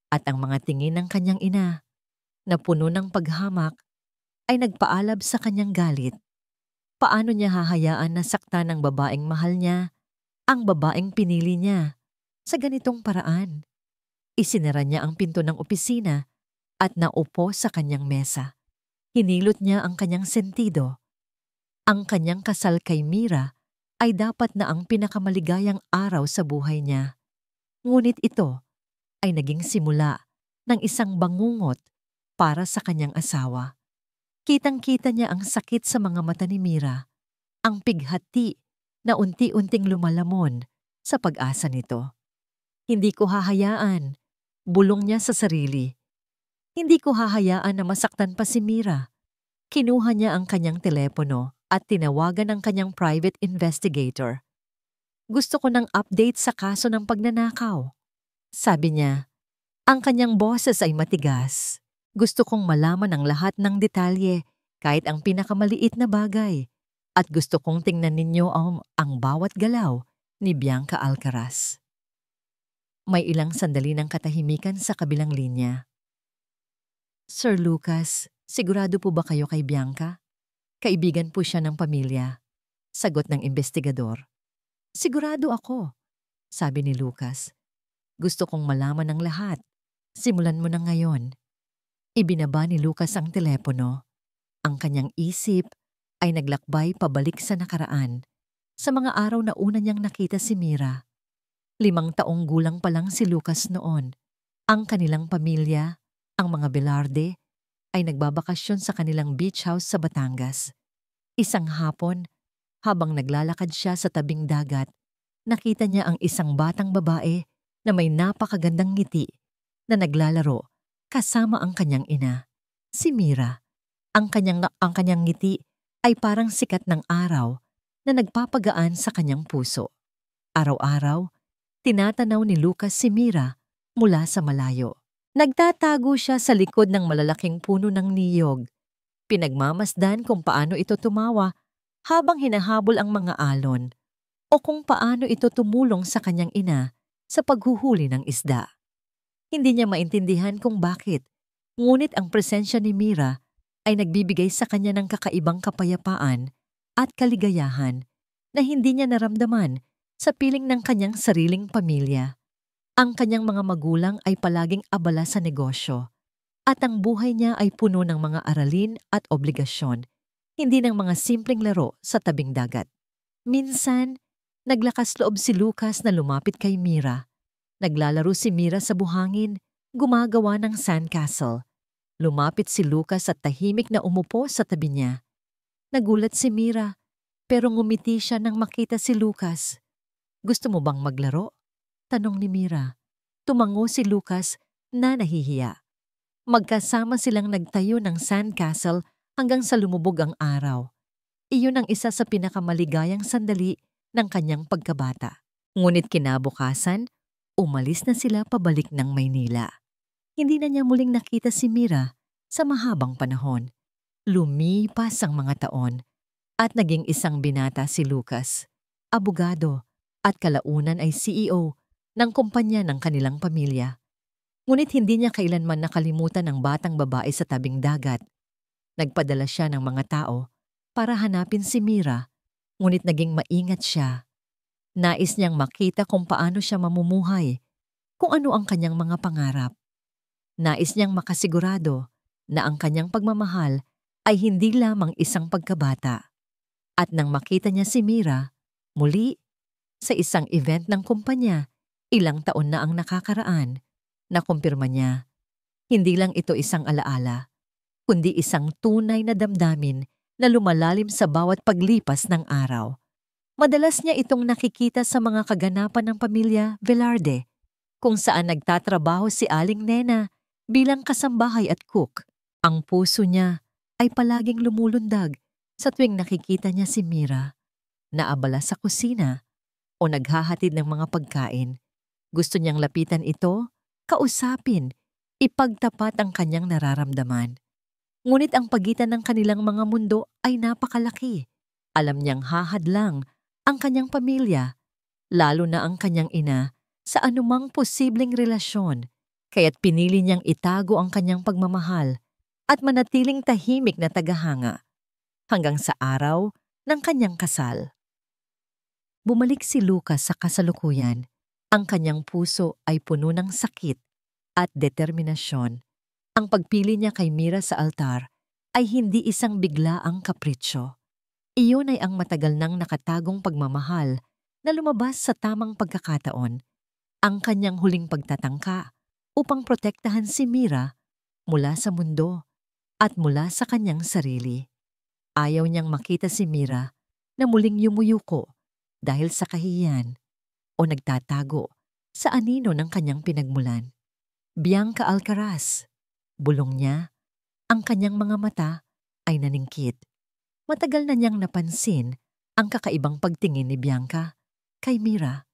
At ang mga tingin ng kanyang ina, na puno ng paghamak, ay nagpaalab sa kanyang galit. Paano niya hahayaan na saktan ng babaeng mahal niya, ang babaeng pinili niya, sa ganitong paraan? Isinara niya ang pinto ng opisina at naupo sa kanyang mesa. Hinilot niya ang kanyang sentido. Ang kanyang kasal kay Mira ay dapat na ang pinakamaligayang araw sa buhay niya. Ngunit ito ay naging simula ng isang bangungot para sa kanyang asawa. Kitang-kita niya ang sakit sa mga mata ni Mira, ang pighati na unti-unting lumalamon sa pag-asa nito. Hindi ko hahayaan. Bulong niya sa sarili. Hindi ko hahayaan na masaktan pa si Mira. Kinuha niya ang kanyang telepono at tinawagan ang kanyang private investigator. Gusto ko ng update sa kaso ng pagnanakaw. Sabi niya, ang kanyang boses ay matigas. Gusto kong malaman ang lahat ng detalye, kahit ang pinakamaliit na bagay. At gusto kong tingnan ninyo ang bawat galaw ni Bianca Alcaraz. May ilang sandali ng katahimikan sa kabilang linya. Sir Lucas, sigurado po ba kayo kay Bianca? Kaibigan po siya ng pamilya. Sagot ng investigador. Sigurado ako, sabi ni Lucas. Gusto kong malaman ang lahat. Simulan mo na ngayon. Ibinaba ni Lucas ang telepono. Ang kanyang isip ay naglakbay pabalik sa nakaraan. Sa mga araw na una niyang nakita si Mira. 5 taong gulang pa lang si Lucas noon. Ang kanilang pamilya, ang mga Velarde, ay nagbabakasyon sa kanilang beach house sa Batangas. Isang hapon, habang naglalakad siya sa tabing dagat, nakita niya ang isang batang babae na may napakagandang ngiti na naglalaro kasama ang kanyang ina, si Mira. Ang kanyang ngiti ay parang sikat ng araw na nagpapagaan sa kanyang puso. Araw-araw, tinatanaw ni Lucas si Mira mula sa malayo. Nagtatago siya sa likod ng malalaking puno ng niyog. Pinagmamasdan kung paano ito tumawa habang hinahabol ang mga alon o kung paano ito tumulong sa kanyang ina sa paghuhuli ng isda. Hindi niya maintindihan kung bakit, ngunit ang presensya ni Mira ay nagbibigay sa kanya ng kakaibang kapayapaan at kaligayahan na hindi niya naramdaman sa piling ng kanyang sariling pamilya. Ang kanyang mga magulang ay palaging abala sa negosyo at ang buhay niya ay puno ng mga aralin at obligasyon, hindi ng mga simpleng laro sa tabing dagat. Minsan, naglakas loob si Lucas na lumapit kay Mira. Naglalaro si Mira sa buhangin, gumagawa ng sandcastle. Lumapit si Lucas at tahimik na umupo sa tabi niya. Nagulat si Mira, pero ngumiti siya nang makita si Lucas. Gusto mo bang maglaro? Tanong ni Mira. Tumango si Lucas na nahihiya. Magkasama silang nagtayo ng sandcastle hanggang sa lumubog ang araw. Iyon ang isa sa pinakamaligayang sandali ng kanyang pagkabata. Ngunit kinabukasan, umalis na sila pabalik ng Maynila. Hindi na niya muling nakita si Mira sa mahabang panahon. Lumipas ang mga taon at naging isang binata si Lucas, abogado at kalaunan ay CEO ng kumpanya ng kanilang pamilya. Ngunit hindi niya kailanman nakalimutan ang batang babae sa tabing dagat. Nagpadala siya ng mga tao para hanapin si Mira, ngunit naging maingat siya. Nais niyang makita kung paano siya mamumuhay, kung ano ang kanyang mga pangarap. Nais niyang makasigurado na ang kanyang pagmamahal ay hindi lamang isang pagkabata. At nang makita niya si Mira, muli, sa isang event ng kumpanya, ilang taon na ang nakakaraan, nakumpirma niya, hindi lang ito isang alaala, kundi isang tunay na damdamin na lumalalim sa bawat paglipas ng araw. Madalas niya itong nakikita sa mga kaganapan ng pamilya Velarde, kung saan nagtatrabaho si Aling Nena bilang kasambahay at cook. Ang puso niya ay palaging lumulundag sa tuwing nakikita niya si Mira, na abala sa kusina o naghahatid ng mga pagkain. Gusto niyang lapitan ito, kausapin, ipagtapat ang kanyang nararamdaman. Ngunit ang pagitan ng kanilang mga mundo ay napakalaki. Alam niyang hahadlang ang kanyang pamilya, lalo na ang kanyang ina, sa anumang posibleng relasyon, kaya't pinili niyang itago ang kanyang pagmamahal at manatiling tahimik na tagahanga hanggang sa araw ng kanyang kasal. Bumalik si Lucas sa kasalukuyan. Ang kanyang puso ay puno ng sakit at determinasyon. Ang pagpili niya kay Mira sa altar ay hindi isang biglaang kapritsyo. Iyon ay ang matagal nang nakatagong pagmamahal na lumabas sa tamang pagkakataon. Ang kanyang huling pagtatangka upang protektahan si Mira mula sa mundo at mula sa kanyang sarili. Ayaw niyang makita si Mira na muling yumuyuko dahil sa kahihiyan o nagtatago sa anino ng kanyang pinagmulan. Bianca Alcaraz. Bulong niya. Ang kanyang mga mata ay naningkit. Matagal na niyang napansin ang kakaibang pagtingin ni Bianca kay Mira.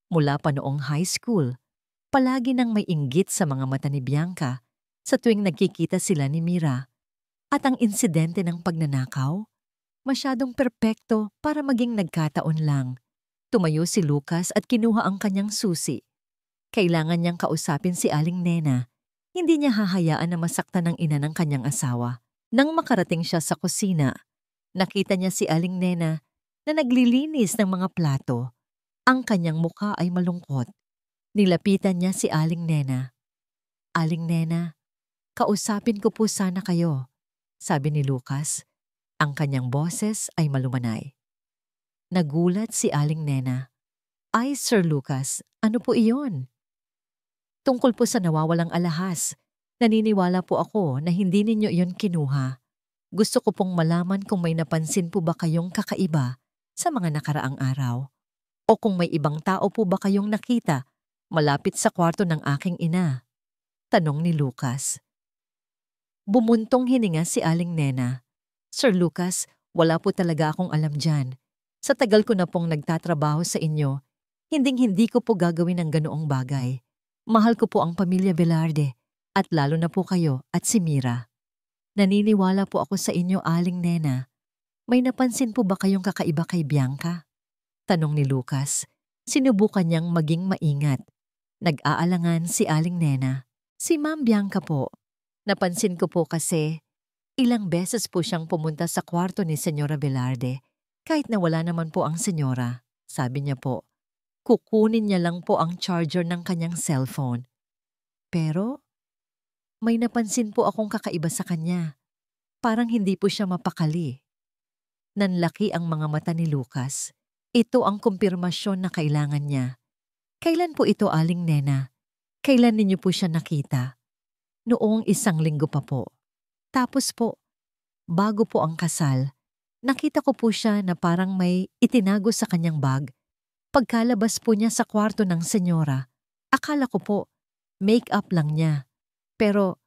Mula pa noong high school, palagi nang may inggit sa mga mata ni Bianca sa tuwing nagkikita sila ni Mira. At ang insidente ng pagnanakaw, masyadong perpekto para maging nagkataon lang. Tumayo si Lucas at kinuha ang kanyang susi. Kailangan niyang kausapin si Aling Nena. Hindi niya hahayaan na masaktan ng ina ng kanyang asawa. Nang makarating siya sa kusina, nakita niya si Aling Nena na naglilinis ng mga plato. Ang kanyang mukha ay malungkot. Nilapitan niya si Aling Nena. Aling Nena, kausapin ko po sana kayo, sabi ni Lucas. Ang kanyang boses ay malumanay. Nagulat si Aling Nena. Ay, Sir Lucas, ano po iyon? Tungkol po sa nawawalang alahas. Naniniwala po ako na hindi ninyo iyon kinuha. Gusto ko pong malaman kung may napansin po ba kayong kakaiba sa mga nakaraang araw. O kung may ibang tao po ba kayong nakita malapit sa kwarto ng aking ina. Tanong ni Lucas. Bumuntong hininga si Aling Nena. Sir Lucas, wala po talaga akong alam dyan. Sa tagal ko na pong nagtatrabaho sa inyo, hinding-hindi ko po gagawin ang ganoong bagay. Mahal ko po ang pamilya Velarde at lalo na po kayo at si Mira. Naniniwala po ako sa inyo, Aling Nena. May napansin po ba kayong kakaiba kay Bianca? Tanong ni Lucas. Sinubukan niyang maging maingat. Nag-aalangan si Aling Nena. Si Ma'am Bianca po. Napansin ko po kasi ilang beses po siyang pumunta sa kwarto ni Senyora Velarde kahit na wala naman po ang senyora. Sabi niya po, kukunin niya lang po ang charger ng kanyang cellphone. Pero may napansin po akong kakaiba sa kanya. Parang hindi po siya mapakali. Nanlaki ang mga mata ni Lucas. Ito ang kumpirmasyon na kailangan niya. Kailan po ito, Aling Nena? Kailan ninyo po siya nakita? Noong 1 linggo pa po. Tapos po, bago po ang kasal, nakita ko po siya na parang may itinago sa kanyang bag. Pagkalabas po niya sa kwarto ng senyora, akala ko po, make-up lang niya. Pero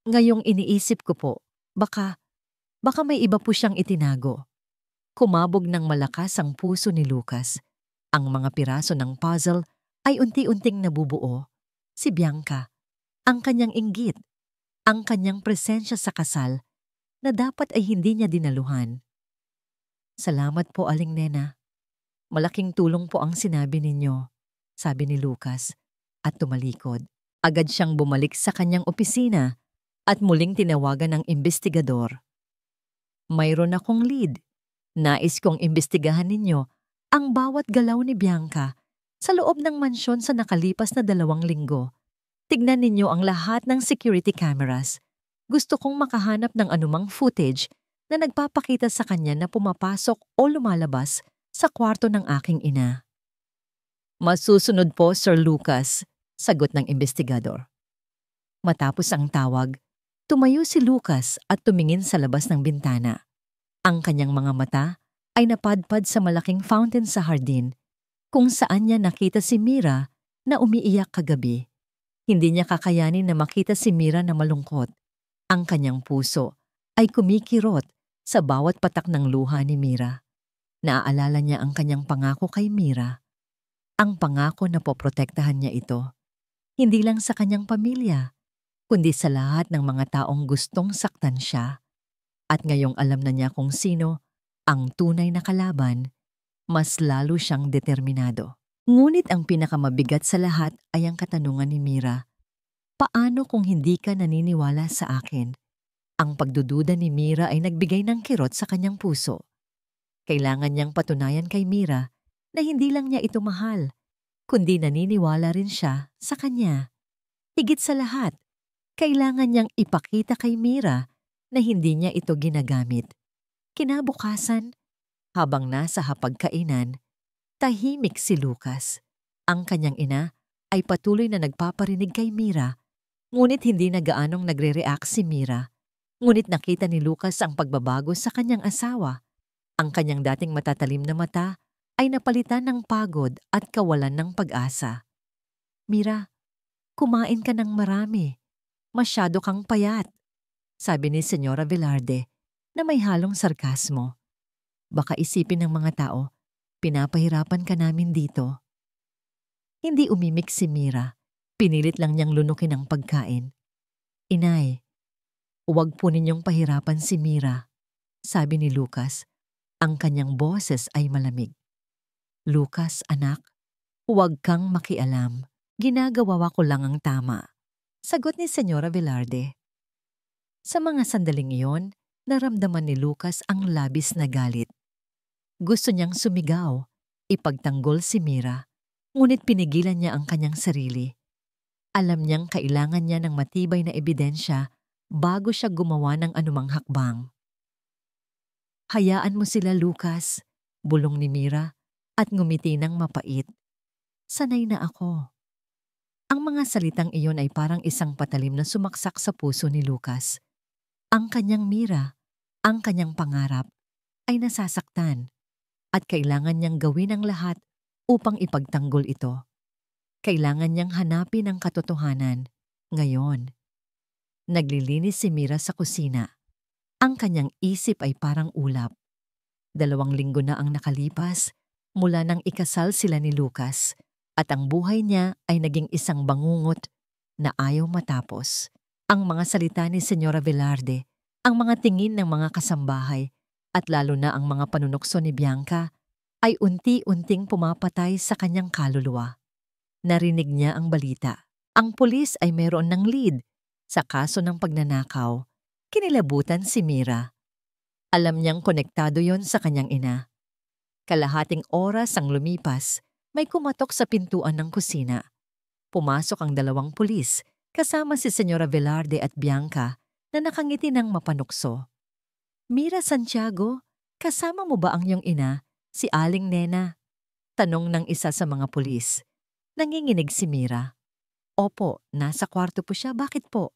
ngayong iniisip ko po, baka may iba po siyang itinago. Kumabog ng malakas ang puso ni Lucas. Ang mga piraso ng puzzle ay unti-unting nabubuo. Si Bianca, ang kanyang inggit, ang kanyang presensya sa kasal na dapat ay hindi niya dinaluhan. Salamat po, Aling Nena. Malaking tulong po ang sinabi ninyo, sabi ni Lucas at tumalikod. Agad siyang bumalik sa kanyang opisina at muling tinawagan ng imbestigador. Mayroon akong lead. Nais kong imbestigahan ninyo ang bawat galaw ni Bianca sa loob ng mansyon sa nakalipas na 2 linggo. Tignan ninyo ang lahat ng security cameras. Gusto kong makahanap ng anumang footage na nagpapakita sa kanya na pumapasok o lumalabas sa kwarto ng aking ina. Masusunod po, Sir Lucas, sagot ng imbestigador. Matapos ang tawag, tumayo si Lucas at tumingin sa labas ng bintana. Ang kanyang mga mata ay napadpad sa malaking fountain sa hardin, kung saan niya nakita si Mira na umiiyak kagabi. Hindi niya kakayanin na makita si Mira na malungkot. Ang kanyang puso ay kumikirot sa bawat patak ng luha ni Mira. Naaalala niya ang kanyang pangako kay Mira. Ang pangako na poprotektahan niya ito. Hindi lang sa kanyang pamilya, kundi sa lahat ng mga taong gustong saktan siya. At ngayong alam na niya kung sino ang tunay na kalaban, mas lalo siyang determinado. Ngunit ang pinakamabigat sa lahat ay ang katanungan ni Mira. Paano kung hindi ka naniniwala sa akin? Ang pagdududa ni Mira ay nagbigay ng kirot sa kanyang puso. Kailangan niyang patunayan kay Mira na hindi lang niya ito mahal, kundi naniniwala rin siya sa kanya. Higit sa lahat, kailangan niyang ipakita kay Mira na hindi niya ito ginagamit. Kinabukasan, habang nasa hapagkainan, tahimik si Lucas. Ang kanyang ina ay patuloy na nagpaparinig kay Mira, ngunit hindi na gaanong nagre-react si Mira. Ngunit nakita ni Lucas ang pagbabago sa kanyang asawa. Ang kanyang dating matatalim na mata ay napalitan ng pagod at kawalan ng pag-asa. Mira, kumain ka ng marami. Masyado kang payat, sabi ni Senyora Velarde na may halong sarkasmo. Baka isipin ng mga tao, pinapahirapan ka namin dito. Hindi umimik si Mira. Pinilit lang niyang lunukin ang pagkain. Inay, huwag po ninyong pahirapan si Mira, sabi ni Lucas. Ang kanyang boses ay malamig. Lucas, anak, huwag kang makialam. Ginagawa ko lang ang tama, sagot ni Senyora Velarde. Sa mga sandaling iyon, naramdaman ni Lucas ang labis na galit. Gusto niyang sumigaw, ipagtanggol si Mira, ngunit pinigilan niya ang kanyang sarili. Alam niyang kailangan niya ng matibay na ebidensya bago siya gumawa ng anumang hakbang. Hayaan mo sila, Lucas, bulong ni Mira at ngumiti ng mapait. Sanay na ako. Ang mga salitang iyon ay parang isang patalim na sumaksak sa puso ni Lucas. Ang kanyang Mira, ang kanyang pangarap, ay nasasaktan at kailangan niyang gawin ang lahat upang ipagtanggol ito. Kailangan niyang hanapin ang katotohanan. Ngayon, naglilinis si Mira sa kusina. Ang kanyang isip ay parang ulap. 2 linggo na ang nakalipas mula nang ikasal sila ni Lucas at ang buhay niya ay naging isang bangungot na ayaw matapos. Ang mga salita ni Senyora Velarde, ang mga tingin ng mga kasambahay at lalo na ang mga panunukso ni Bianca ay unti-unting pumapatay sa kanyang kaluluwa. Narinig niya ang balita. Ang pulis ay mayroon ng lead sa kaso ng pagnanakaw. Kinilabutan si Mira. Alam niyang konektado yon sa kanyang ina. Kalahating oras ang lumipas, may kumatok sa pintuan ng kusina. Pumasok ang 2 pulis kasama si Senyora Velarde at Bianca na nakangiti ng mapanukso. Mira Santiago, kasama mo ba ang iyong ina, si Aling Nena? Tanong ng isa sa mga pulis. Nanginginig si Mira. Opo, nasa kwarto po siya. Bakit po?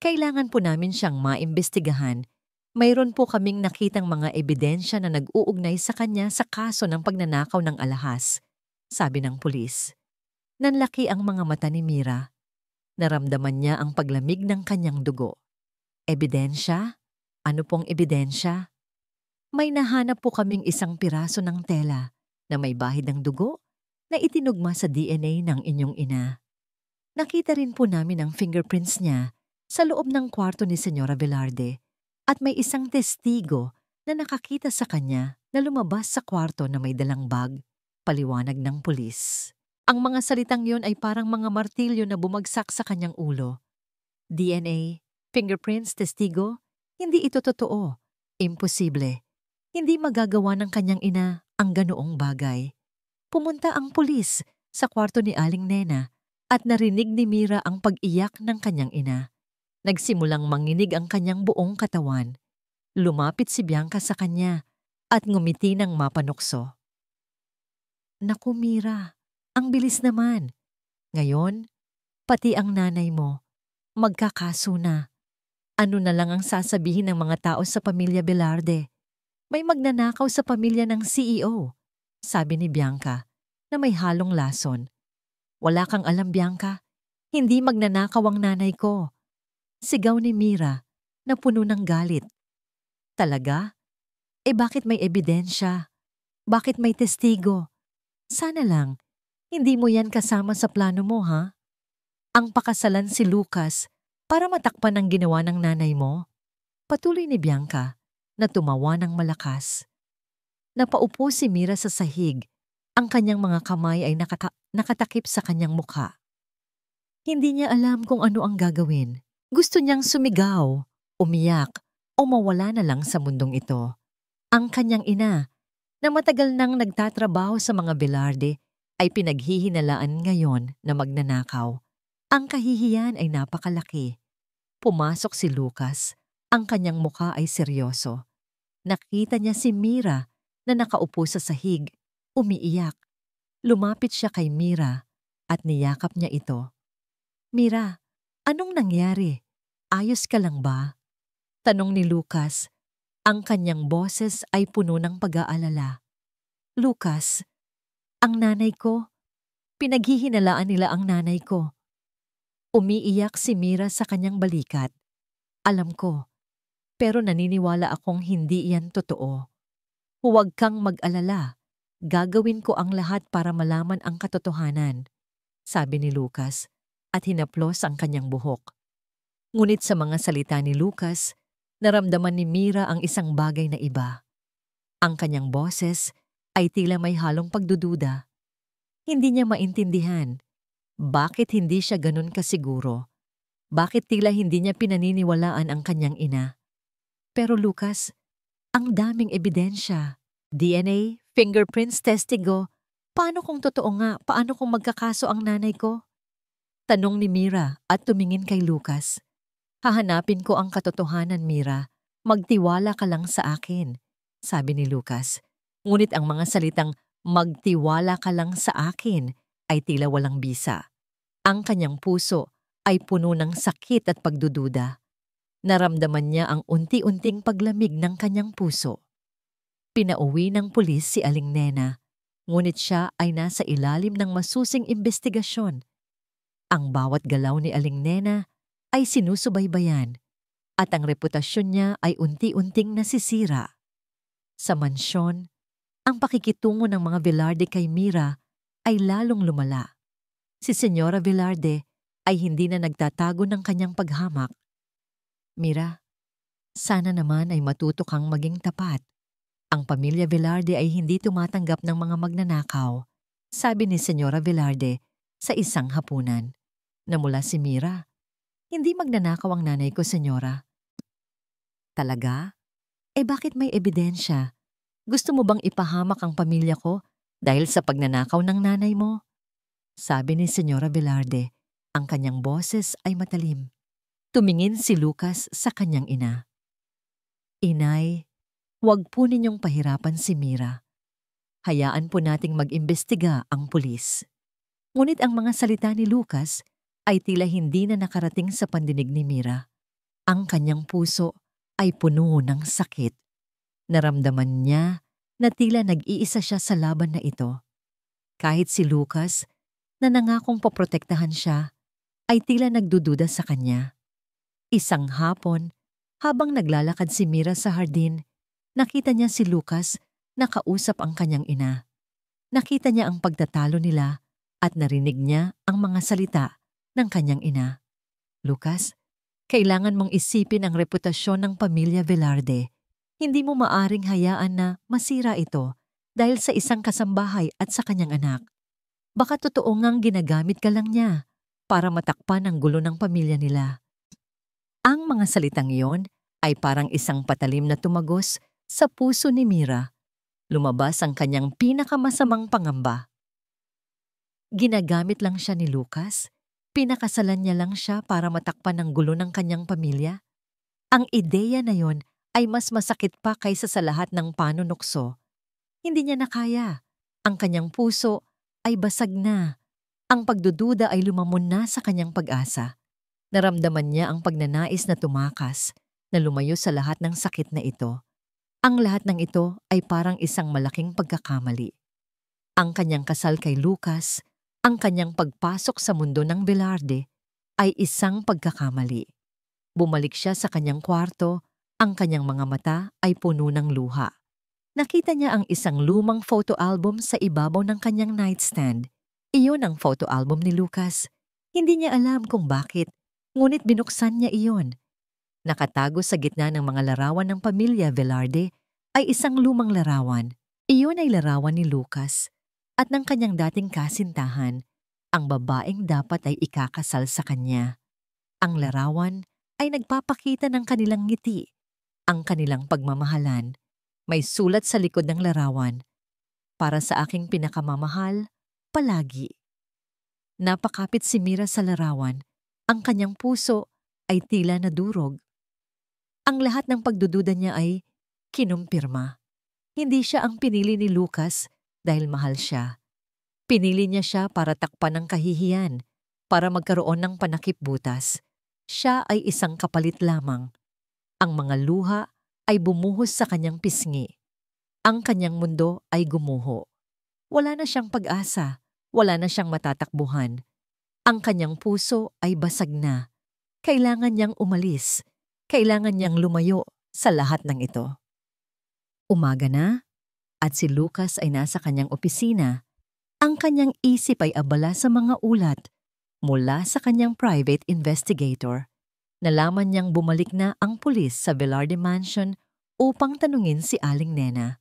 Kailangan po namin siyang maimbestigahan. Mayroon po kaming nakitang mga ebidensya na nag-uugnay sa kanya sa kaso ng pagnanakaw ng alahas, sabi ng pulis. Nanlaki ang mga mata ni Mira. Naramdaman niya ang paglamig ng kanyang dugo. Ebidensya? Ano pong ebidensya? May nahanap po kaming isang piraso ng tela na may bahid ng dugo na itinugma sa DNA ng inyong ina. Nakita rin po namin ang fingerprints niya sa loob ng kwarto ni Senyora Velarde at may isang testigo na nakakita sa kanya na lumabas sa kwarto na may dalang bag, paliwanag ng pulis. Ang mga salitang yon ay parang mga martilyo na bumagsak sa kanyang ulo. DNA, fingerprints, testigo, hindi ito totoo. Imposible. Hindi magagawa ng kanyang ina ang ganoong bagay. Pumunta ang pulis sa kwarto ni Aling Nena at narinig ni Mira ang pag-iyak ng kanyang ina. Nagsimulang manginig ang kanyang buong katawan. Lumapit si Bianca sa kanya at ngumiti ng mapanukso. Naku Mira, ang bilis naman. Ngayon, pati ang nanay mo, magkakaso na. Ano na lang ang sasabihin ng mga tao sa pamilya Velarde? May magnanakaw sa pamilya ng CEO, sabi ni Bianca na may halong lason. Wala kang alam Bianca, hindi magnanakaw ang nanay ko. Sigaw ni Mira na puno ng galit. Talaga? Bakit may ebidensya? Bakit may testigo? Sana lang, hindi mo yan kasama sa plano mo ha? Ang pakasalan si Lucas para matakpan ang ginawa ng nanay mo? Patuloy ni Bianca na tumawa ng malakas. Napaupo si Mira sa sahig. Ang kanyang mga kamay ay nakatakip sa kanyang mukha. Hindi niya alam kung ano ang gagawin. Gusto niyang sumigaw, umiyak, o mawala na lang sa mundong ito. Ang kanyang ina, na matagal nang nagtatrabaho sa mga Velarde, ay pinaghihinalaan ngayon na magnanakaw. Ang kahihiyan ay napakalaki. Pumasok si Lucas. Ang kanyang mukha ay seryoso. Nakita niya si Mira na nakaupo sa sahig, umiiyak. Lumapit siya kay Mira at niyakap niya ito. Mira, anong nangyari? Ayos ka lang ba? Tanong ni Lucas. Ang kanyang boses ay puno ng pag-aalala. Lucas, ang nanay ko, pinaghihinalaan nila ang nanay ko. Umiiyak si Mira sa kanyang balikat. Alam ko, pero naniniwala akong hindi iyan totoo. Huwag kang mag-alala. Gagawin ko ang lahat para malaman ang katotohanan, sabi ni Lucas at hinaplos ang kanyang buhok. Ngunit sa mga salita ni Lucas, naramdaman ni Mira ang isang bagay na iba. Ang kanyang boses ay tila may halong pagdududa. Hindi niya maintindihan. Bakit hindi siya ganun kasiguro? Bakit tila hindi niya pinaniniwalaan ang kanyang ina? Pero Lucas, ang daming ebidensya. DNA, fingerprints, testigo. Paano kung totoo nga? Paano kung magkakaso ang nanay ko? Tanong ni Mira at tumingin kay Lucas. Hahanapin ko ang katotohanan, Mira. Magtiwala ka lang sa akin, sabi ni Lucas. Ngunit ang mga salitang magtiwala ka lang sa akin ay tila walang bisa. Ang kanyang puso ay puno ng sakit at pagdududa. Naramdaman niya ang unti-unting paglamig ng kanyang puso. Pinauwi ng pulis si Aling Nena, ngunit siya ay nasa ilalim ng masusing investigasyon. Ang bawat galaw ni Aling Nena ay sinusubaybayan at ang reputasyon niya ay unti-unting nasisira. Sa mansyon, ang pakikitungo ng mga Velarde kay Mira ay lalong lumala. Si Senyora Velarde ay hindi na nagtatago ng kanyang paghamak. Mira, sana naman ay matuto kang maging tapat. Ang pamilya Velarde ay hindi tumatanggap ng mga magnanakaw, sabi ni Senyora Velarde sa isang hapunan. Namula si Mira. Hindi magnanakaw ang nanay ko, Senyora. Talaga? Bakit may ebidensya? Gusto mo bang ipahamak ang pamilya ko dahil sa pagnanakaw ng nanay mo? Sabi ni Senyora Velarde. Ang kanyang boses ay matalim. Tumingin si Lucas sa kanyang ina. Inay, huwag po ninyong pahirapan si Mira. Hayaan po nating mag-imbestiga ang pulis. Ngunit ang mga salita ni Lucas ay tila hindi na nakarating sa pandinig ni Mira. Ang kanyang puso ay puno ng sakit. Naramdaman niya na tila nag-iisa siya sa laban na ito. Kahit si Lucas, na nangakong poprotektahan siya, ay tila nagdududa sa kanya. Isang hapon, habang naglalakad si Mira sa hardin, nakita niya si Lucas na kausap ang kanyang ina. Nakita niya ang pagtatalo nila at narinig niya ang mga salita ng kanyang ina. Lucas, kailangan mong isipin ang reputasyon ng pamilya Velarde. Hindi mo maaring hayaan na masira ito dahil sa isang kasambahay at sa kanyang anak. Baka totoo ngang ginagamit ka lang niya para matakpan ang gulo ng pamilya nila. Ang mga salitang iyon ay parang isang patalim na tumagos sa puso ni Mira. Lumabas ang kanyang pinakamasamang pangamba. Ginagamit lang siya ni Lucas? Pinakasalan niya lang siya para matakpan ang gulo ng kanyang pamilya? Ang ideya na yon ay mas masakit pa kaysa sa lahat ng panunukso. Hindi niya nakaya. Ang kanyang puso ay basag na. Ang pagdududa ay lumamon na sa kanyang pag-asa. Naramdaman niya ang pagnanais na tumakas, na lumayo sa lahat ng sakit na ito. Ang lahat ng ito ay parang isang malaking pagkakamali. Ang kanyang kasal kay Lucas, ang kanyang pagpasok sa mundo ng Velarde, ay isang pagkakamali. Bumalik siya sa kanyang kwarto, ang kanyang mga mata ay puno ng luha. Nakita niya ang isang lumang photo album sa ibabaw ng kanyang nightstand. Iyon ang photo album ni Lucas. Hindi niya alam kung bakit, ngunit binuksan niya iyon. Nakatago sa gitna ng mga larawan ng pamilya Velarde ay isang lumang larawan. Iyon ay larawan ni Lucas at ng kanyang dating kasintahan, ang babaeng dapat ay ikakasal sa kanya. Ang larawan ay nagpapakita ng kanilang ngiti, ang kanilang pagmamahalan. May sulat sa likod ng larawan, "Para sa aking pinakamamahal, palagi." Napakapit si Mira sa larawan. Ang kanyang puso ay tila nadurog. Ang lahat ng pagdududa niya ay kinumpirma. Hindi siya ang pinili ni Lucas dahil mahal siya. Pinili niya siya para takpan ng kahihiyan, para magkaroon ng panakip-butas. Siya ay isang kapalit lamang. Ang mga luha ay bumuhos sa kanyang pisngi. Ang kanyang mundo ay gumuho. Wala na siyang pag-asa, wala na siyang matatakbuhan. Ang kanyang puso ay basag na. Kailangan niyang umalis. Kailangan niyang lumayo sa lahat ng ito. Umaga na at si Lucas ay nasa kanyang opisina. Ang kanyang isip ay abala sa mga ulat mula sa kanyang private investigator. Nalaman niyang bumalik na ang pulis sa Velarde Mansion upang tanungin si Aling Nena.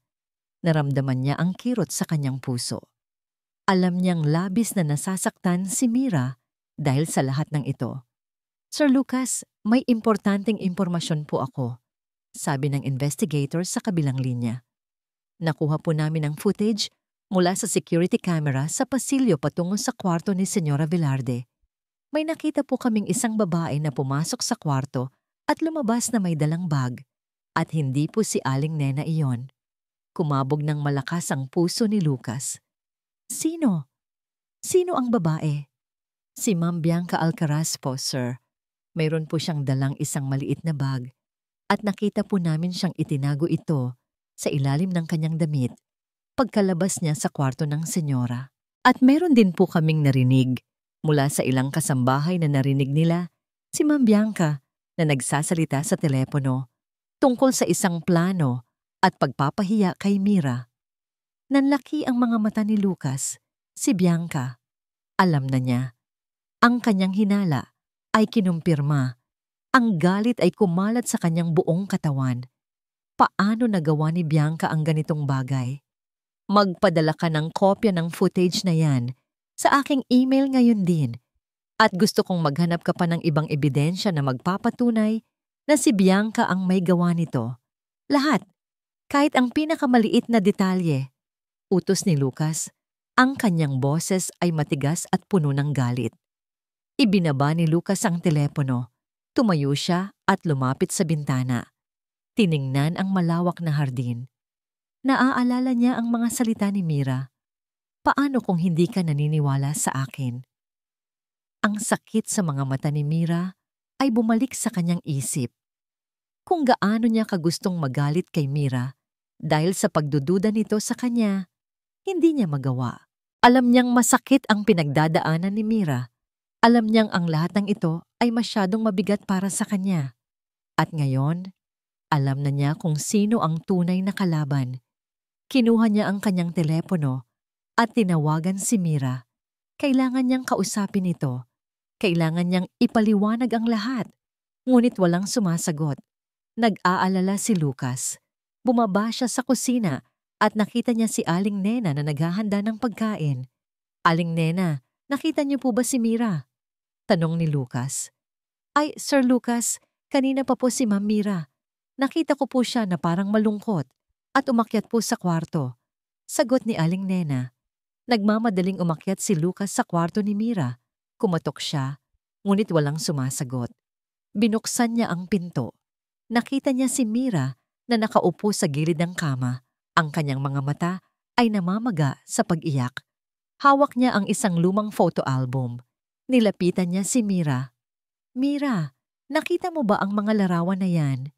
Naramdaman niya ang kirot sa kanyang puso. Alam niyang labis na nasasaktan si Mira dahil sa lahat ng ito. Sir Lucas, may importanteng impormasyon po ako, sabi ng investigator sa kabilang linya. Nakuha po namin ang footage mula sa security camera sa pasilyo patungo sa kwarto ni Senyora Velarde. May nakita po kaming isang babae na pumasok sa kwarto at lumabas na may dalang bag. At hindi po si Aling Nena iyon. Kumabog ng malakas ang puso ni Lucas. Sino? Sino ang babae? Si Ma'am Bianca Alcaraz po, sir. Mayroon po siyang dalang isang maliit na bag at nakita po namin siyang itinago ito sa ilalim ng kanyang damit pagkalabas niya sa kwarto ng senyora. At meron din po kaming narinig mula sa ilang kasambahay na narinig nila si Ma'am Bianca na nagsasalita sa telepono tungkol sa isang plano at pagpapahiya kay Mira. Nanlaki ang mga mata ni Lucas. Si Bianca, alam na niya. Ang kanyang hinala ay kinumpirma. Ang galit ay kumalat sa kanyang buong katawan. Paano nagawa ni Bianca ang ganitong bagay? Magpadala ka ng kopya ng footage na yan sa aking email ngayon din. At gusto kong maghanap ka pa ng ibang ebidensya na magpapatunay na si Bianca ang may gawa nito. Lahat, kahit ang pinakamaliit na detalye. Utos ni Lucas, ang kanyang boses ay matigas at puno ng galit. Ibinaba ni Lucas ang telepono. Tumayo siya at lumapit sa bintana. Tiningnan ang malawak na hardin. Naaalala niya ang mga salita ni Mira. Paano kung hindi ka naniniwala sa akin? Ang sakit sa mga mata ni Mira ay bumalik sa kanyang isip. Kung gaano niya kagustong magalit kay Mira dahil sa pagdududa nito sa kanya, hindi niya magawa. Alam niyang masakit ang pinagdadaanan ni Mira. Alam niyang ang lahat ng ito ay masyadong mabigat para sa kanya. At ngayon, alam na niya kung sino ang tunay na kalaban. Kinuha niya ang kanyang telepono at tinawagan si Mira. Kailangan niyang kausapin ito. Kailangan niyang ipaliwanag ang lahat. Ngunit walang sumasagot. Nag-aalala si Lucas. Bumaba siya sa kusina at nakita niya si Aling Nena na naghahanda ng pagkain. Aling Nena, nakita niyo po ba si Mira? Tanong ni Lucas. Ay, Sir Lucas, kanina pa po si Ma'am Mira. Nakita ko po siya na parang malungkot at umakyat po sa kwarto. Sagot ni Aling Nena. Nagmamadaling umakyat si Lucas sa kwarto ni Mira. Kumatok siya, ngunit walang sumasagot. Binuksan niya ang pinto. Nakita niya si Mira na nakaupo sa gilid ng kama. Ang kanyang mga mata ay namamaga sa pag-iyak. Hawak niya ang isang lumang photo album. Nilapitan niya si Mira. Mira, nakita mo ba ang mga larawan na yan?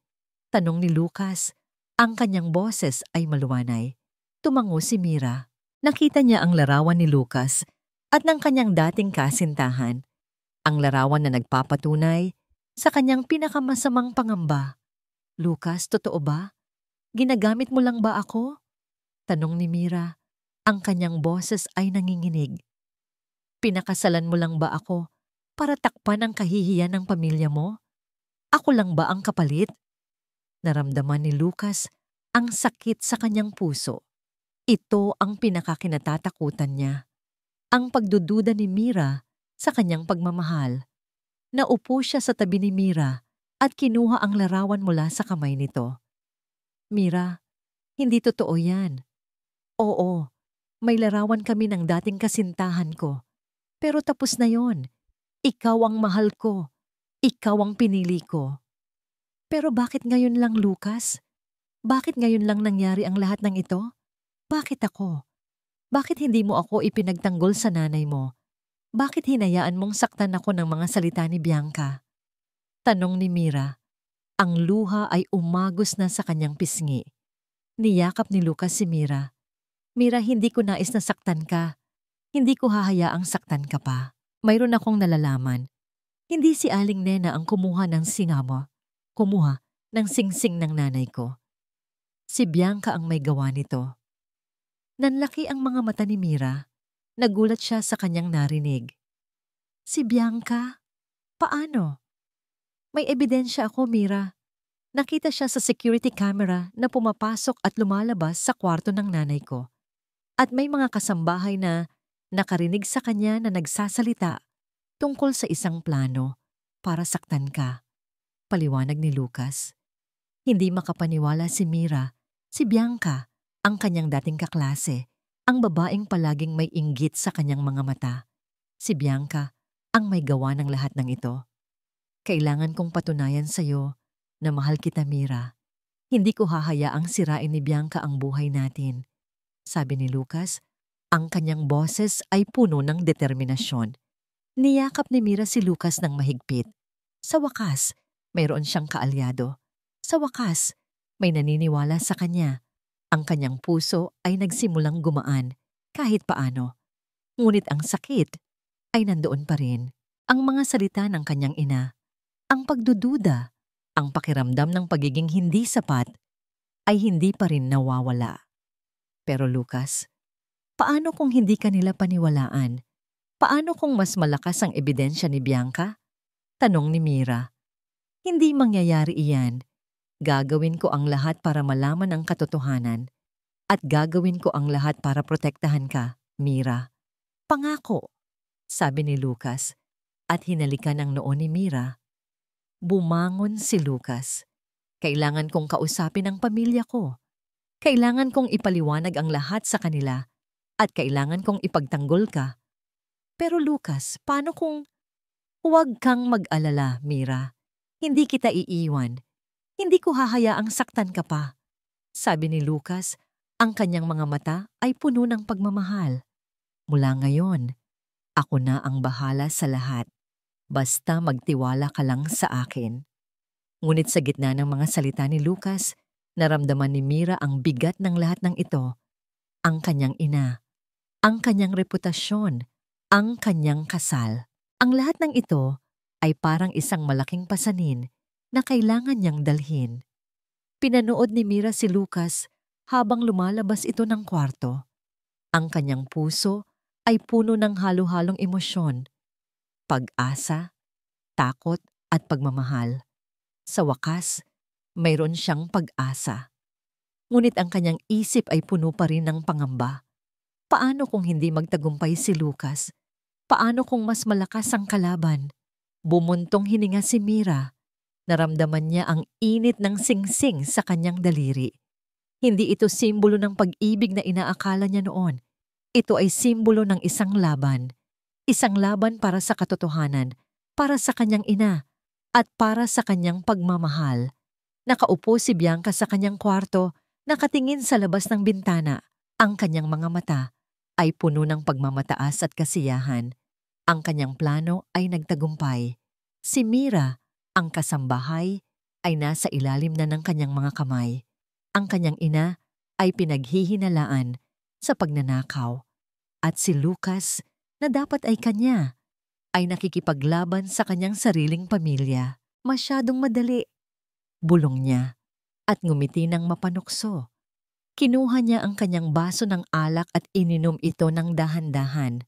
Tanong ni Lucas. Ang kanyang boses ay maluwanay. Tumango si Mira. Nakita niya ang larawan ni Lucas at ng kanyang dating kasintahan. Ang larawan na nagpapatunay sa kanyang pinakamasamang pangamba. Lucas, totoo ba? Ginagamit mo lang ba ako? Tanong ni Mira. Ang kanyang boses ay nanginginig. Pinakasalan mo lang ba ako para takpan ang kahihiyan ng pamilya mo? Ako lang ba ang kapalit? Naramdaman ni Lucas ang sakit sa kanyang puso. Ito ang pinakakinatatakutan niya. Ang pagdududa ni Mira sa kanyang pagmamahal. Naupo siya sa tabi ni Mira at kinuha ang larawan mula sa kamay nito. Mira, hindi totoo yan. Oo, may larawan kami ng dating kasintahan ko. Pero tapos na yon. Ikaw ang mahal ko. Ikaw ang pinili ko. Pero bakit ngayon lang, Lucas? Bakit ngayon lang nangyari ang lahat ng ito? Bakit ako? Bakit hindi mo ako ipinagtanggol sa nanay mo? Bakit hinayaan mong saktan ako ng mga salita ni Bianca? Tanong ni Mira. Ang luha ay umagos na sa kanyang pisngi. Niyakap ni Lucas si Mira. Mira, hindi ko nais na saktan ka. Hindi ko hahayaang saktan ka pa. Mayroon akong nalalaman. Hindi si Aling Nena ang kumuha ng singamo. Kumuha ng singsing ng nanay ko. Si Bianca ang may gawa nito. Nanlaki ang mga mata ni Mira. Nagulat siya sa kanyang narinig. Si Bianca? Paano? May ebidensya ako, Mira. Nakita siya sa security camera na pumapasok at lumalabas sa kwarto ng nanay ko. At may mga kasambahay na nakarinig sa kanya na nagsasalita tungkol sa isang plano para saktan ka. Paliwanag ni Lucas. Hindi makapaniwala si Mira. Si Bianca, ang kanyang dating kaklase, ang babaeng palaging may inggit sa kanyang mga mata. Si Bianca, ang may gawa ng lahat ng ito. Kailangan kong patunayan sa'yo na mahal kita, Mira. Hindi ko hahayaang sirain ni Bianca ang buhay natin. Sabi ni Lucas, ang kanyang boses ay puno ng determinasyon. Niyakap ni Mira si Lucas ng mahigpit. Sa wakas, mayroon siyang kaalyado. Sa wakas, may naniniwala sa kanya. Ang kanyang puso ay nagsimulang gumaan kahit paano. Ngunit ang sakit ay nandoon pa rin. Ang mga salita ng kanyang ina, ang pagdududa, ang pakiramdam ng pagiging hindi sapat ay hindi pa rin nawawala. Pero Lucas, paano kung hindi ka nila paniwalaan? Paano kung mas malakas ang ebidensya ni Bianca? Tanong ni Mira. Hindi mangyayari iyan. Gagawin ko ang lahat para malaman ang katotohanan. At gagawin ko ang lahat para protektahan ka, Mira. Pangako, sabi ni Lucas. At hinalikan ang noo ni Mira. Bumangon si Lucas. Kailangan kong kausapin ang pamilya ko. Kailangan kong ipaliwanag ang lahat sa kanila. At kailangan kong ipagtanggol ka. Pero Lucas, paano kung... Huwag kang mag-alala, Mira. Hindi kita iiwan. Hindi ko hahayaang saktan ka pa. Sabi ni Lucas, ang kanyang mga mata ay puno ng pagmamahal. Mula ngayon, ako na ang bahala sa lahat. Basta magtiwala ka lang sa akin. Ngunit sa gitna ng mga salita ni Lucas, naramdaman ni Mira ang bigat ng lahat ng ito. Ang kanyang ina, ang kanyang reputasyon, ang kanyang kasal. Ang lahat ng ito ay parang isang malaking pasanin na kailangan niyang dalhin. Pinanood ni Mira si Lucas habang lumalabas ito ng kwarto. Ang kanyang puso ay puno ng halo-halong emosyon, pag-asa, takot at pagmamahal. Sa wakas, mayroon siyang pag-asa. Ngunit ang kanyang isip ay puno pa rin ng pangamba. Paano kung hindi magtagumpay si Lucas? Paano kung mas malakas ang kalaban? Bumuntong hininga si Mira. Naramdaman niya ang init ng singsing sa kanyang daliri. Hindi ito simbolo ng pag-ibig na inaakala niya noon. Ito ay simbolo ng isang laban. Isang laban para sa katotohanan, para sa kanyang ina, at para sa kanyang pagmamahal. Nakaupo si Bianca sa kanyang kwarto, nakatingin sa labas ng bintana. Ang kanyang mga mata ay puno ng pagmamataas at kasiyahan. Ang kanyang plano ay nagtagumpay. Si Mira, ang kasambahay, ay nasa ilalim na ng kanyang mga kamay. Ang kanyang ina ay pinaghihinalaan sa pagnanakaw. At si Lucas, na dapat ay kanya, ay nakikipaglaban sa kanyang sariling pamilya. Masyadong madali. Bulong niya at ngumiti ng mapanukso. Kinuha niya ang kanyang baso ng alak at ininom ito ng dahan-dahan.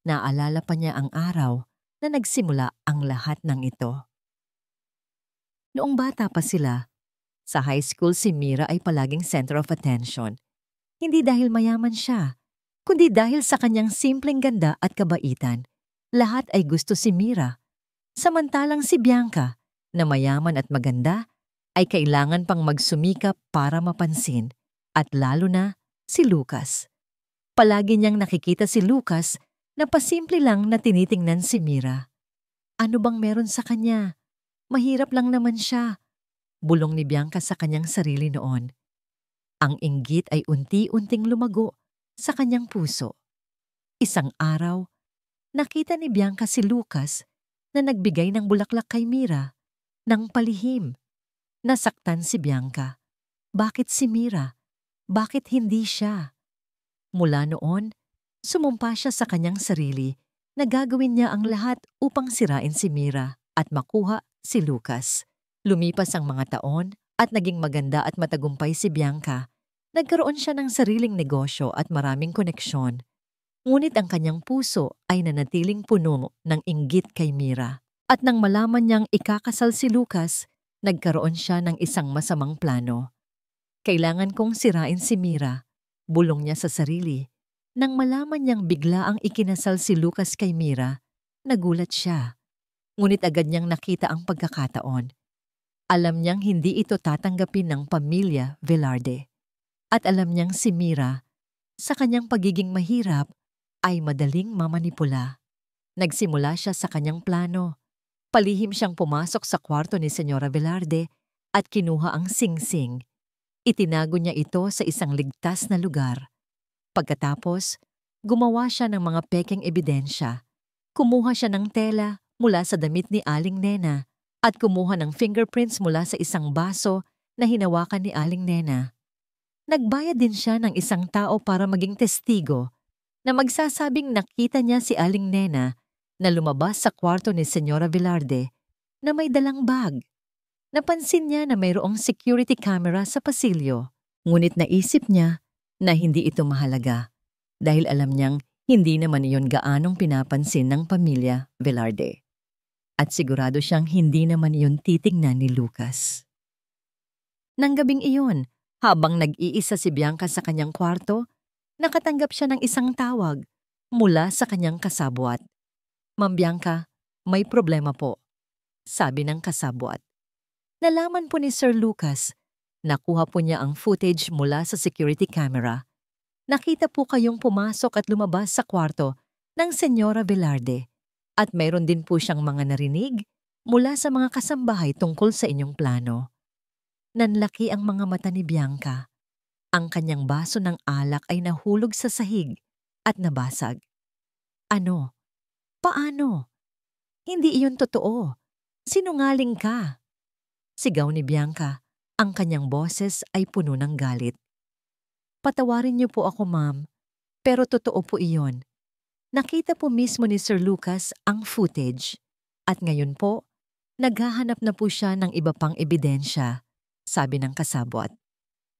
Naalala pa niya ang araw na nagsimula ang lahat ng ito. Noong bata pa sila, sa high school si Mira ay palaging center of attention. Hindi dahil mayaman siya, kundi dahil sa kanyang simpleng ganda at kabaitan. Lahat ay gusto si Mira. Samantalang si Bianca, na mayaman at maganda, ay kailangan pang magsumikap para mapansin. At lalo na si Lucas. Palagi niyang nakikita si Lucas na pasimple lang na tinitingnan si Mira. Ano bang meron sa kanya? Mahirap lang naman siya. Bulong ni Bianca sa kanyang sarili noon. Ang inggit ay unti-unting lumago sa kanyang puso. Isang araw, nakita ni Bianca si Lucas na nagbigay ng bulaklak kay Mira, ng palihim. Nasaktan si Bianca. Bakit si Mira? Bakit hindi siya? Mula noon, sumumpa siya sa kanyang sarili Nagagawin niya ang lahat upang sirain si Mira at makuha si Lucas. Lumipas ang mga taon at naging maganda at matagumpay si Bianca. Nagkaroon siya ng sariling negosyo at maraming koneksyon. Ngunit ang kanyang puso ay nanatiling puno ng inggit kay Mira. At nang malaman niyang ikakasal si Lucas, nagkaroon siya ng isang masamang plano. Kailangan kong sirain si Mira, bulong niya sa sarili. Nang malaman niyang bigla ang ikinasal si Lucas kay Mira, nagulat siya. Ngunit agad niyang nakita ang pagkakataon. Alam niyang hindi ito tatanggapin ng pamilya Velarde. At alam niyang si Mira, sa kanyang pagiging mahirap, ay madaling mamanipula. Nagsimula siya sa kanyang plano. Palihim siyang pumasok sa kwarto ni Senyora Velarde at kinuha ang singsing. Itinago niya ito sa isang ligtas na lugar. Pagkatapos, gumawa siya ng mga pekeng ebidensya. Kumuha siya ng tela mula sa damit ni Aling Nena at kumuha ng fingerprints mula sa isang baso na hinawakan ni Aling Nena. Nagbayad din siya ng isang tao para maging testigo na magsasabing nakita niya si Aling Nena na lumabas sa kwarto ni Senyora Velarde na may dalang bag. Napansin niya na mayroong security camera sa pasilyo, ngunit naisip niya na hindi ito mahalaga dahil alam niyang hindi naman iyon gaanong pinapansin ng pamilya Velarde. At sigurado siyang hindi naman iyon titingnan ni Lucas. Nang gabing iyon, habang nag-iisa si Bianca sa kanyang kwarto, nakatanggap siya ng isang tawag mula sa kanyang kasabwat. "Ma'am Bianca, may problema po," sabi ng kasabwat. Nalaman po ni Sir Lucas. Nakuha po niya ang footage mula sa security camera. Nakita po kayong pumasok at lumabas sa kwarto ng Senyora Velarde at mayroon din po siyang mga narinig mula sa mga kasambahay tungkol sa inyong plano. Nanlaki ang mga mata ni Bianca. Ang kanyang baso ng alak ay nahulog sa sahig at nabasag. "Ano? Paano? Hindi iyon totoo. Sinungaling ka." Sigaw ni Bianca. Ang kanyang boses ay puno ng galit. "Patawarin niyo po ako, ma'am. Pero totoo po iyon. Nakita po mismo ni Sir Lucas ang footage. At ngayon po, naghahanap na po siya ng iba pang ebidensya," sabi ng kasabwat.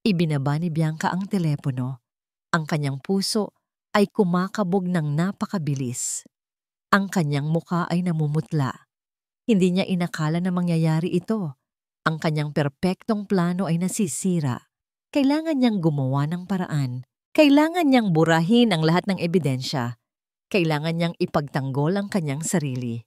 Ibinaba ni Bianca ang telepono. Ang kanyang puso ay kumakabog ng napakabilis. Ang kanyang mukha ay namumutla. Hindi niya inakala na mangyayari ito. Ang kanyang perpektong plano ay nasisira. Kailangan niyang gumawa ng paraan. Kailangan niyang burahin ang lahat ng ebidensya. Kailangan niyang ipagtanggol ang kanyang sarili.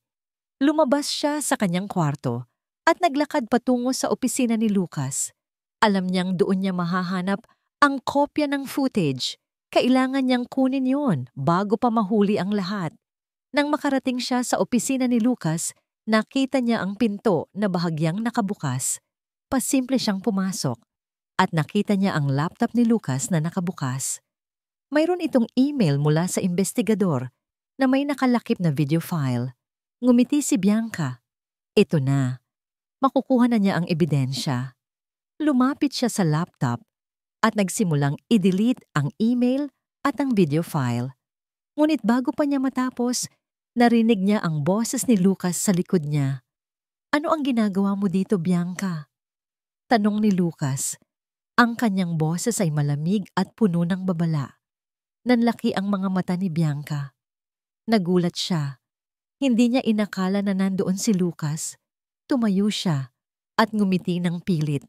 Lumabas siya sa kanyang kwarto at naglakad patungo sa opisina ni Lucas. Alam niyang doon niya mahahanap ang kopya ng footage. Kailangan niyang kunin yun bago pa mahuli ang lahat. Nang makarating siya sa opisina ni Lucas, nakita niya ang pinto na bahagyang nakabukas. Pasimple siyang pumasok at nakita niya ang laptop ni Lucas na nakabukas. Mayroon itong email mula sa investigador na may nakalakip na video file. Ngumiti si Bianca. Ito na. Makukuha na niya ang ebidensya. Lumapit siya sa laptop at nagsimulang i-delete ang email at ang video file. Ngunit bago pa niya matapos, narinig niya ang boses ni Lucas sa likod niya. "Ano ang ginagawa mo dito, Bianca?" Tanong ni Lucas. Ang kanyang boses ay malamig at puno ng babala. Nanlaki ang mga mata ni Bianca. Nagulat siya. Hindi niya inakala na nandoon si Lucas. Tumayo siya at ngumiti ng pilit.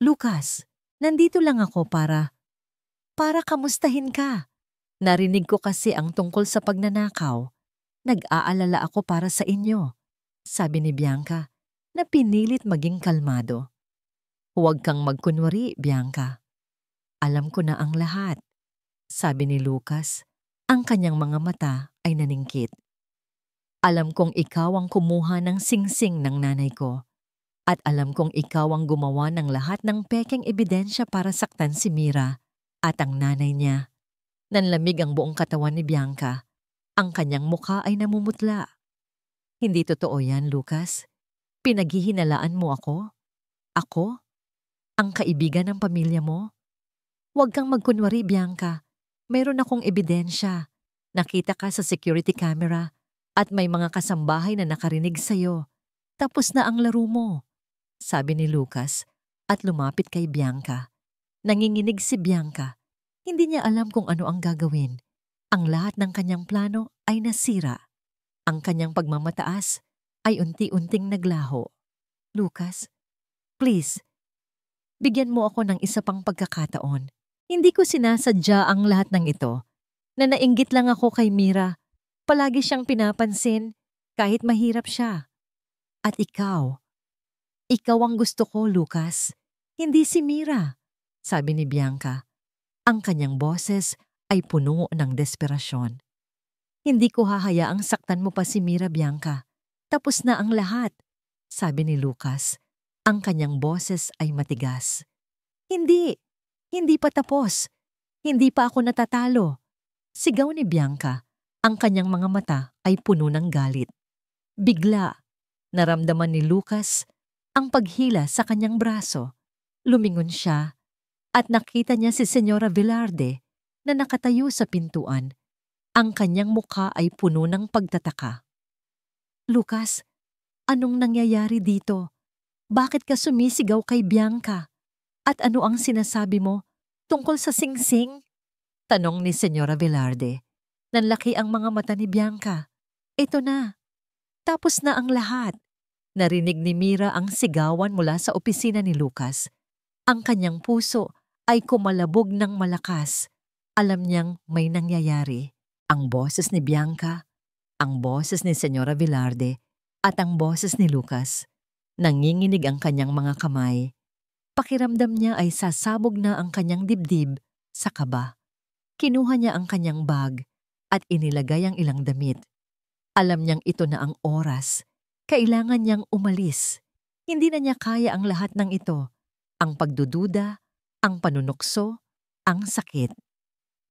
"Lucas, nandito lang ako para kamustahin ka. Narinig ko kasi ang tungkol sa pagnanakaw. Nag-aalala ako para sa inyo," sabi ni Bianca na pinilit maging kalmado. "Huwag kang magkunwari, Bianca. Alam ko na ang lahat," sabi ni Lucas. Ang kanyang mga mata ay naningkit. "Alam kong ikaw ang kumuha ng singsing ng nanay ko. At alam kong ikaw ang gumawa ng lahat ng pekeng ebidensya para saktan si Mira at ang nanay niya." Nanlamig ang buong katawan ni Bianca. Ang kanyang mukha ay namumutla. "Hindi totoo yan, Lucas. Pinaghihinalaan mo ako? Ako? Ang kaibigan ng pamilya mo? Huwag kang magkunwari, Bianca. Meron akong ebidensya. Nakita ka sa security camera At may mga kasambahay na nakarinig sa'yo. Tapos na ang laro mo, sabi ni Lucas at lumapit kay Bianca. Nanginginig si Bianca. Hindi niya alam kung ano ang gagawin. Ang lahat ng kanyang plano ay nasira. Ang kanyang pagmamataas ay unti-unting naglaho. Lucas, please, bigyan mo ako ng isa pang pagkakataon. Hindi ko sinasadya ang lahat ng ito. Na nainggit lang ako kay Mira. Palagi siyang pinapansin kahit mahirap siya. At ikaw ang gusto ko, Lucas. Hindi si Mira, sabi ni Bianca. Ang kanyang boses ay puno ng desperasyon. Hindi ko hahayaang saktan mo pa si Mira, Bianca. Tapos na ang lahat, sabi ni Lucas. Ang kanyang boses ay matigas. Hindi pa tapos. Hindi pa ako natatalo. Sigaw ni Bianca. Ang kanyang mga mata ay puno ng galit. Bigla, naramdaman ni Lucas ang paghila sa kanyang braso. Lumingon siya at nakita niya si Senyora Velarde na nakatayo sa pintuan. Ang kanyang mukha ay puno ng pagtataka. Lucas, anong nangyayari dito? Bakit ka sumisigaw kay Bianca? At ano ang sinasabi mo tungkol sa singsing? Tanong ni Senyora Velarde. Nanlaki ang mga mata ni Bianca. Ito na. Tapos na ang lahat. Narinig ni Mira ang sigawan mula sa opisina ni Lucas. Ang kanyang puso ay kumalabog ng malakas. Alam niyang may nangyayari. Ang boses ni Bianca, ang boses ni Senyora Velarde, at ang boses ni Lucas. Nanginginig ang kanyang mga kamay. Pakiramdam niya ay sasabog na ang kanyang dibdib sa kaba. Kinuha niya ang kanyang bag at inilagay ang ilang damit. Alam niyang ito na ang oras. Kailangan niyang umalis. Hindi na niya kaya ang lahat ng ito. Ang pagdududa, ang panunukso, ang sakit.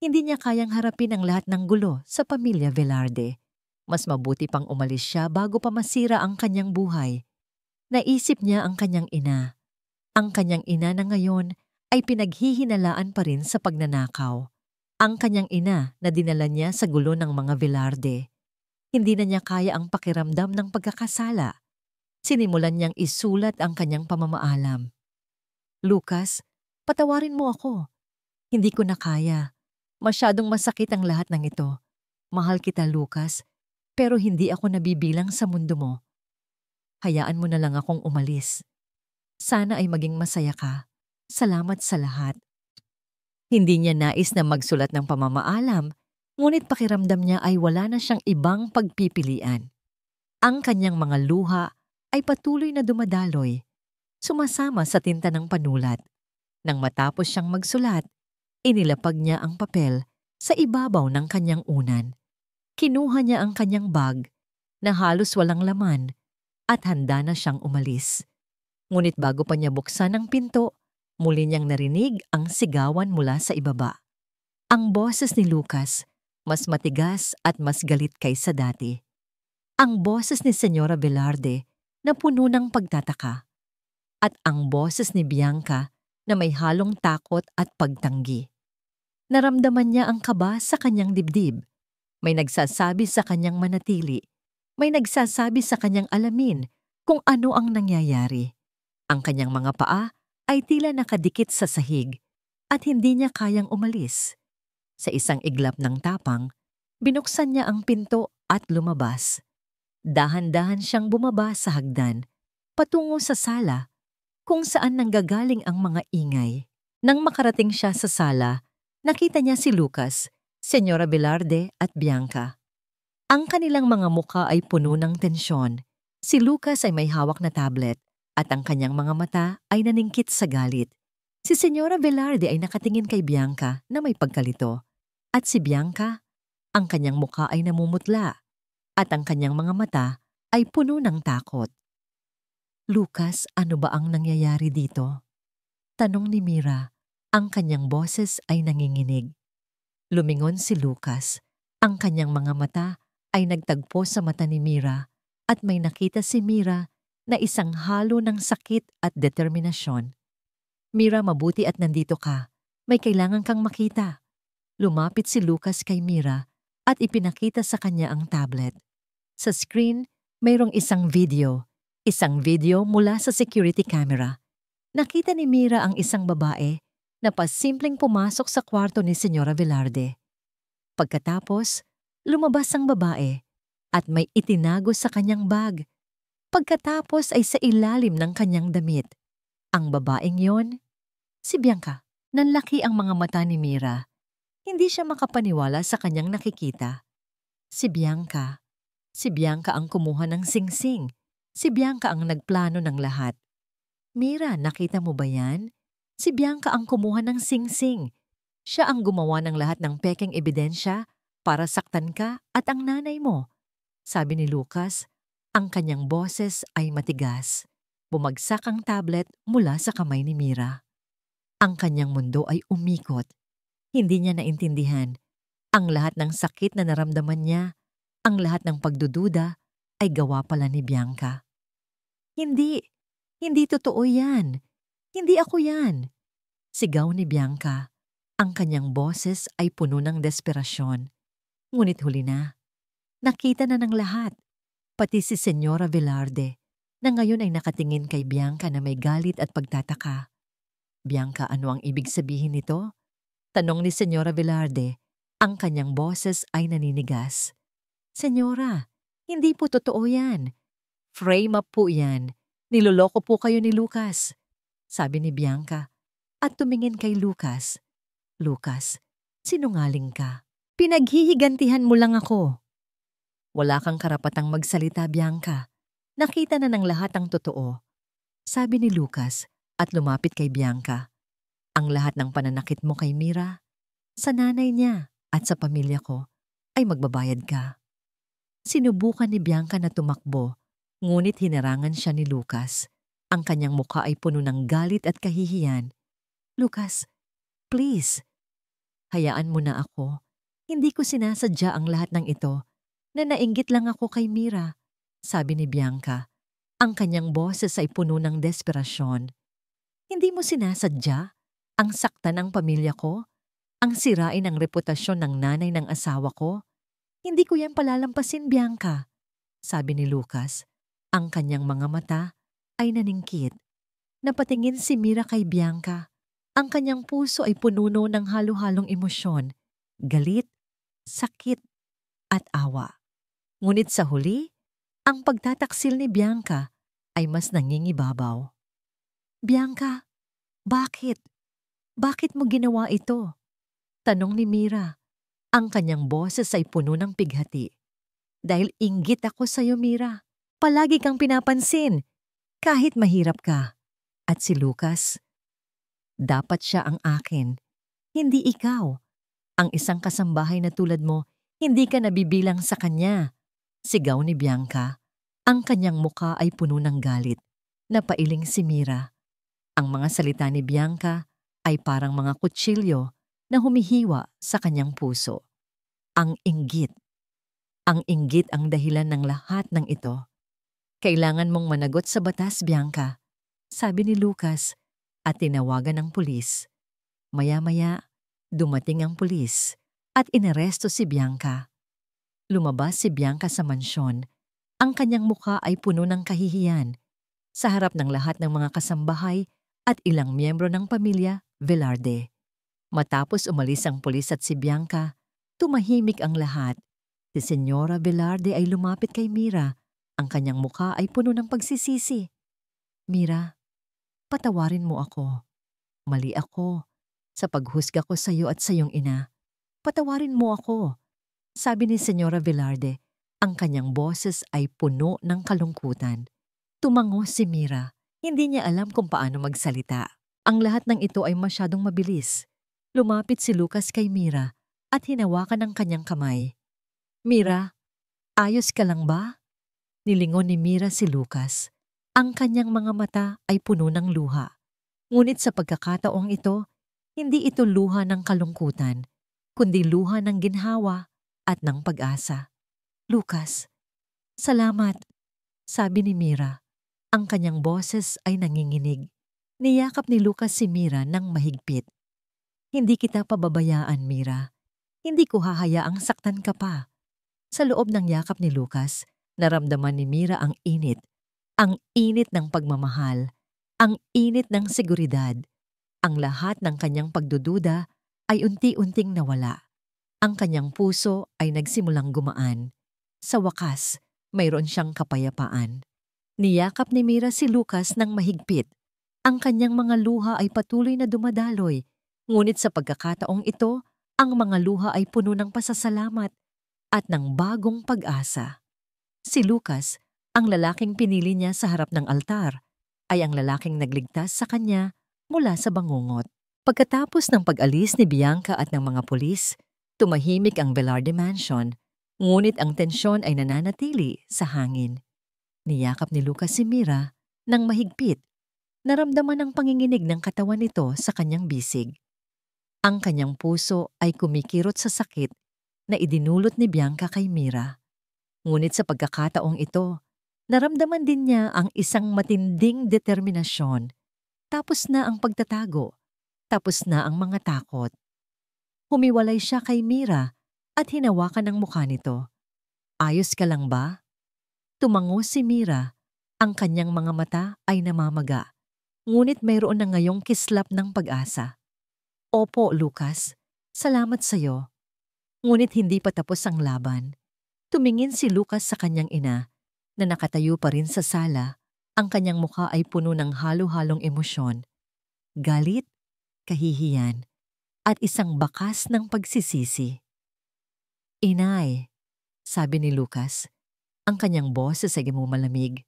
Hindi niya kayang harapin ang lahat ng gulo sa pamilya Velarde. Mas mabuti pang umalis siya bago pa masira ang kanyang buhay. Naisip niya ang kanyang ina. Ang kanyang ina na ngayon ay pinaghihinalaan pa rin sa pagnanakaw. Ang kanyang ina na dinala niya sa gulo ng mga Velarde. Hindi na niya kaya ang pakiramdam ng pagkakasala. Sinimulan niyang isulat ang kanyang pamamaalam. Lucas, patawarin mo ako. Hindi ko na kaya. Masyadong masakit ang lahat ng ito. Mahal kita, Lucas, pero hindi ako nabibilang sa mundo mo. Hayaan mo na lang akong umalis. Sana ay maging masaya ka. Salamat sa lahat. Hindi niya nais na magsulat ng pamamaalam, ngunit pakiramdam niya ay wala na siyang ibang pagpipilian. Ang kanyang mga luha ay patuloy na dumadaloy, sumasama sa tinta ng panulat. Nang matapos siyang magsulat, inilapag niya ang papel sa ibabaw ng kanyang unan. Kinuha niya ang kanyang bag na halos walang laman at handa na siyang umalis. Ngunit bago pa niya buksan ang pinto, muli niyang narinig ang sigawan mula sa ibaba. Ang boses ni Lucas, mas matigas at mas galit kaysa dati. Ang boses ni Senyora Velarde na puno ng pagtataka. At ang boses ni Bianca na may halong takot at pagtanggi. Naramdaman niya ang kaba sa kanyang dibdib. May nagsasabi sa kanyang manatili. May nagsasabi sa kanyang alamin kung ano ang nangyayari. Ang kanyang mga paa ay tila nakadikit sa sahig at hindi niya kayang umalis. Sa isang iglap ng tapang, binuksan niya ang pinto at lumabas. Dahan-dahan siyang bumaba sa hagdan, patungo sa sala, kung saan nanggagaling ang mga ingay. Nang makarating siya sa sala, nakita niya si Lucas, Senyora Velarde at Bianca. Ang kanilang mga mukha ay puno ng tensyon. Si Lucas ay may hawak na tablet at ang kanyang mga mata ay naningkit sa galit. Si Senyora Velarde ay nakatingin kay Bianca na may pagkalito. At si Bianca, ang kanyang mukha ay namumutla at ang kanyang mga mata ay puno ng takot. Lucas, ano ba ang nangyayari dito? Tanong ni Mira. Ang kanyang boses ay nanginginig. Lumingon si Lucas. Ang kanyang mga mata ay nagtagpo sa mata ni Mira at may nakita si Mira na isang halo ng sakit at determinasyon. Mira, mabuti at nandito ka. May kailangan kang makita. Lumapit si Lucas kay Mira at ipinakita sa kanya ang tablet. Sa screen, mayroong isang video. Isang video mula sa security camera. Nakita ni Mira ang isang babae na pasimpleng pumasok sa kwarto ni Senyora Velarde. Pagkatapos, lumabas ang babae at may itinago sa kanyang bag. Pagkatapos ay sa ilalim ng kanyang damit. Ang babaeng yon, si Bianca. Nanlaki ang mga mata ni Mira. Hindi siya makapaniwala sa kanyang nakikita. Si Bianca. Si Bianca ang kumuha ng singsing. Si Bianca ang nagplano ng lahat. Mira, nakita mo ba yan? Si Bianca ang kumuha ng singsing. Siya ang gumawa ng lahat ng pekeng ebidensya para saktan ka at ang nanay mo. Sabi ni Lucas, ang kanyang boses ay matigas. Bumagsak ang tablet mula sa kamay ni Mira. Ang kanyang mundo ay umikot. Hindi niya naintindihan. Ang lahat ng sakit na naramdaman niya, ang lahat ng pagdududa, ay gawa pala ni Bianca. Hindi totoo yan. Hindi ako yan. Sigaw ni Bianca. Ang kanyang boses ay puno ng desperasyon. Ngunit huli na. Nakita na ng lahat. Pati si Senyora Velarde, na ngayon ay nakatingin kay Bianca na may galit at pagtataka. Bianca, ano ang ibig sabihin nito? Tanong ni Senyora Velarde. Ang kanyang boses ay naninigas. Senyora, hindi po totoo yan. Frame up po yan. Niloloko po kayo ni Lucas. Sabi ni Bianca. At tumingin kay Lucas. Lucas, sinungaling ka. Pinaghihigantihan mo lang ako. Wala kang karapatang magsalita, Bianca. Nakita na ng lahat ang totoo. Sabi ni Lucas at lumapit kay Bianca. Ang lahat ng pananakit mo kay Mira, sa nanay niya at sa pamilya ko, ay magbabayad ka. Sinubukan ni Bianca na tumakbo, ngunit hinarangan siya ni Lucas. Ang kanyang mukha ay puno ng galit at kahihiyan. Lucas, please. Hayaan mo na ako. Hindi ko sinasadya ang lahat ng ito. Na nainggit lang ako kay Mira, sabi ni Bianca. Ang kanyang boses ay puno ng desperasyon. Hindi mo sinasadya ang saktan ng pamilya ko? Ang sirain ang reputasyon ng nanay ng asawa ko? Hindi ko yan palalampasin, Bianca, sabi ni Lucas. Ang kanyang mga mata ay naningkit. Napatingin si Mira kay Bianca. Ang kanyang puso ay pununo ng halo-halong emosyon, galit, sakit, at awa. Ngunit sa huli, ang pagtataksil ni Bianca ay mas nangingibabaw. Bianca, bakit? Bakit mo ginawa ito? Tanong ni Mira. Ang kanyang boses ay puno ng pighati. Dahil inggit ako sa'yo, Mira. Palagi kang pinapansin, kahit mahirap ka. At si Lucas, dapat siya ang akin, hindi ikaw. Ang isang kasambahay na tulad mo, hindi ka nabibilang sa kanya. Sigaw ni Bianca. Ang kanyang muka ay puno ng galit. Napailing si Mira. Ang mga salita ni Bianca ay parang mga kutsilyo na humihiwa sa kanyang puso. Ang inggit. Ang inggit ang dahilan ng lahat ng ito. Kailangan mong managot sa batas, Bianca, sabi ni Lucas at tinawagan ng pulis. Maya-maya, dumating ang pulis at inaresto si Bianca. Lumabas si Bianca sa mansyon. Ang kanyang mukha ay puno ng kahihiyan sa harap ng lahat ng mga kasambahay at ilang miyembro ng pamilya Velarde. Matapos umalis ang pulis at si Bianca, tumahimik ang lahat. Si Senyora Velarde ay lumapit kay Mira. Ang kanyang mukha ay puno ng pagsisisi. Mira, patawarin mo ako. Mali ako sa paghusga ko sa iyo at sa iyong ina. Patawarin mo ako. Sabi ni Senyora Velarde, ang kanyang boses ay puno ng kalungkutan. Tumango si Mira. Hindi niya alam kung paano magsalita. Ang lahat ng ito ay masyadong mabilis. Lumapit si Lucas kay Mira at hinawakan ang kanyang kamay. Mira, ayos ka lang ba? Nilingon ni Mira si Lucas. Ang kanyang mga mata ay puno ng luha. Ngunit sa pagkakataong ito, hindi ito luha ng kalungkutan, kundi luha ng ginhawa at ng pag-asa. Lucas, salamat, sabi ni Mira. Ang kanyang boses ay nanginginig. Niyakap ni Lucas si Mira ng mahigpit. Hindi kita pababayaan, Mira. Hindi ko hahayaang saktan ka pa. Sa loob ng yakap ni Lucas, Naramdaman ni Mira ang init ng pagmamahal, ang init ng seguridad. Ang lahat ng kanyang pagdududa ay unti-unting nawala. Ang kanyang puso ay nagsimulang gumaan. Sa wakas, mayroon siyang kapayapaan. Niyakap ni Mira si Lucas ng mahigpit. Ang kanyang mga luha ay patuloy na dumadaloy. Ngunit sa pagkakataong ito, ang mga luha ay puno ng pasasalamat at ng bagong pag-asa. Si Lucas, ang lalaking pinili niya sa harap ng altar, ay ang lalaking nagligtas sa kanya mula sa bangungot. Pagkatapos ng pag-alis ni Bianca at ng mga pulis, tumahimik ang Velarde Mansion, ngunit ang tensyon ay nananatili sa hangin. Niyakap ni Lucas si Mira ng mahigpit. Naramdaman ang panginginig ng katawan nito sa kanyang bisig. Ang kanyang puso ay kumikirot sa sakit na idinulot ni Bianca kay Mira. Ngunit sa pagkakataong ito, naramdaman din niya ang isang matinding determinasyon. Tapos na ang pagtatago, tapos na ang mga takot. Humiwalay siya kay Mira at hinawakan ang mukha nito. Ayos ka lang ba? Tumango si Mira. Ang kanyang mga mata ay namamaga. Ngunit mayroon na ngayong kislap ng pag-asa. Opo, Lucas. Salamat sa'yo. Ngunit hindi pa tapos ang laban. Tumingin si Lucas sa kanyang ina na nakatayo pa rin sa sala. Ang kanyang mukha ay puno ng halo-halong emosyon. Galit, kahihiyan, at isang bakas ng pagsisisi. Inay, sabi ni Lucas, ang kanyang boses ay malamig.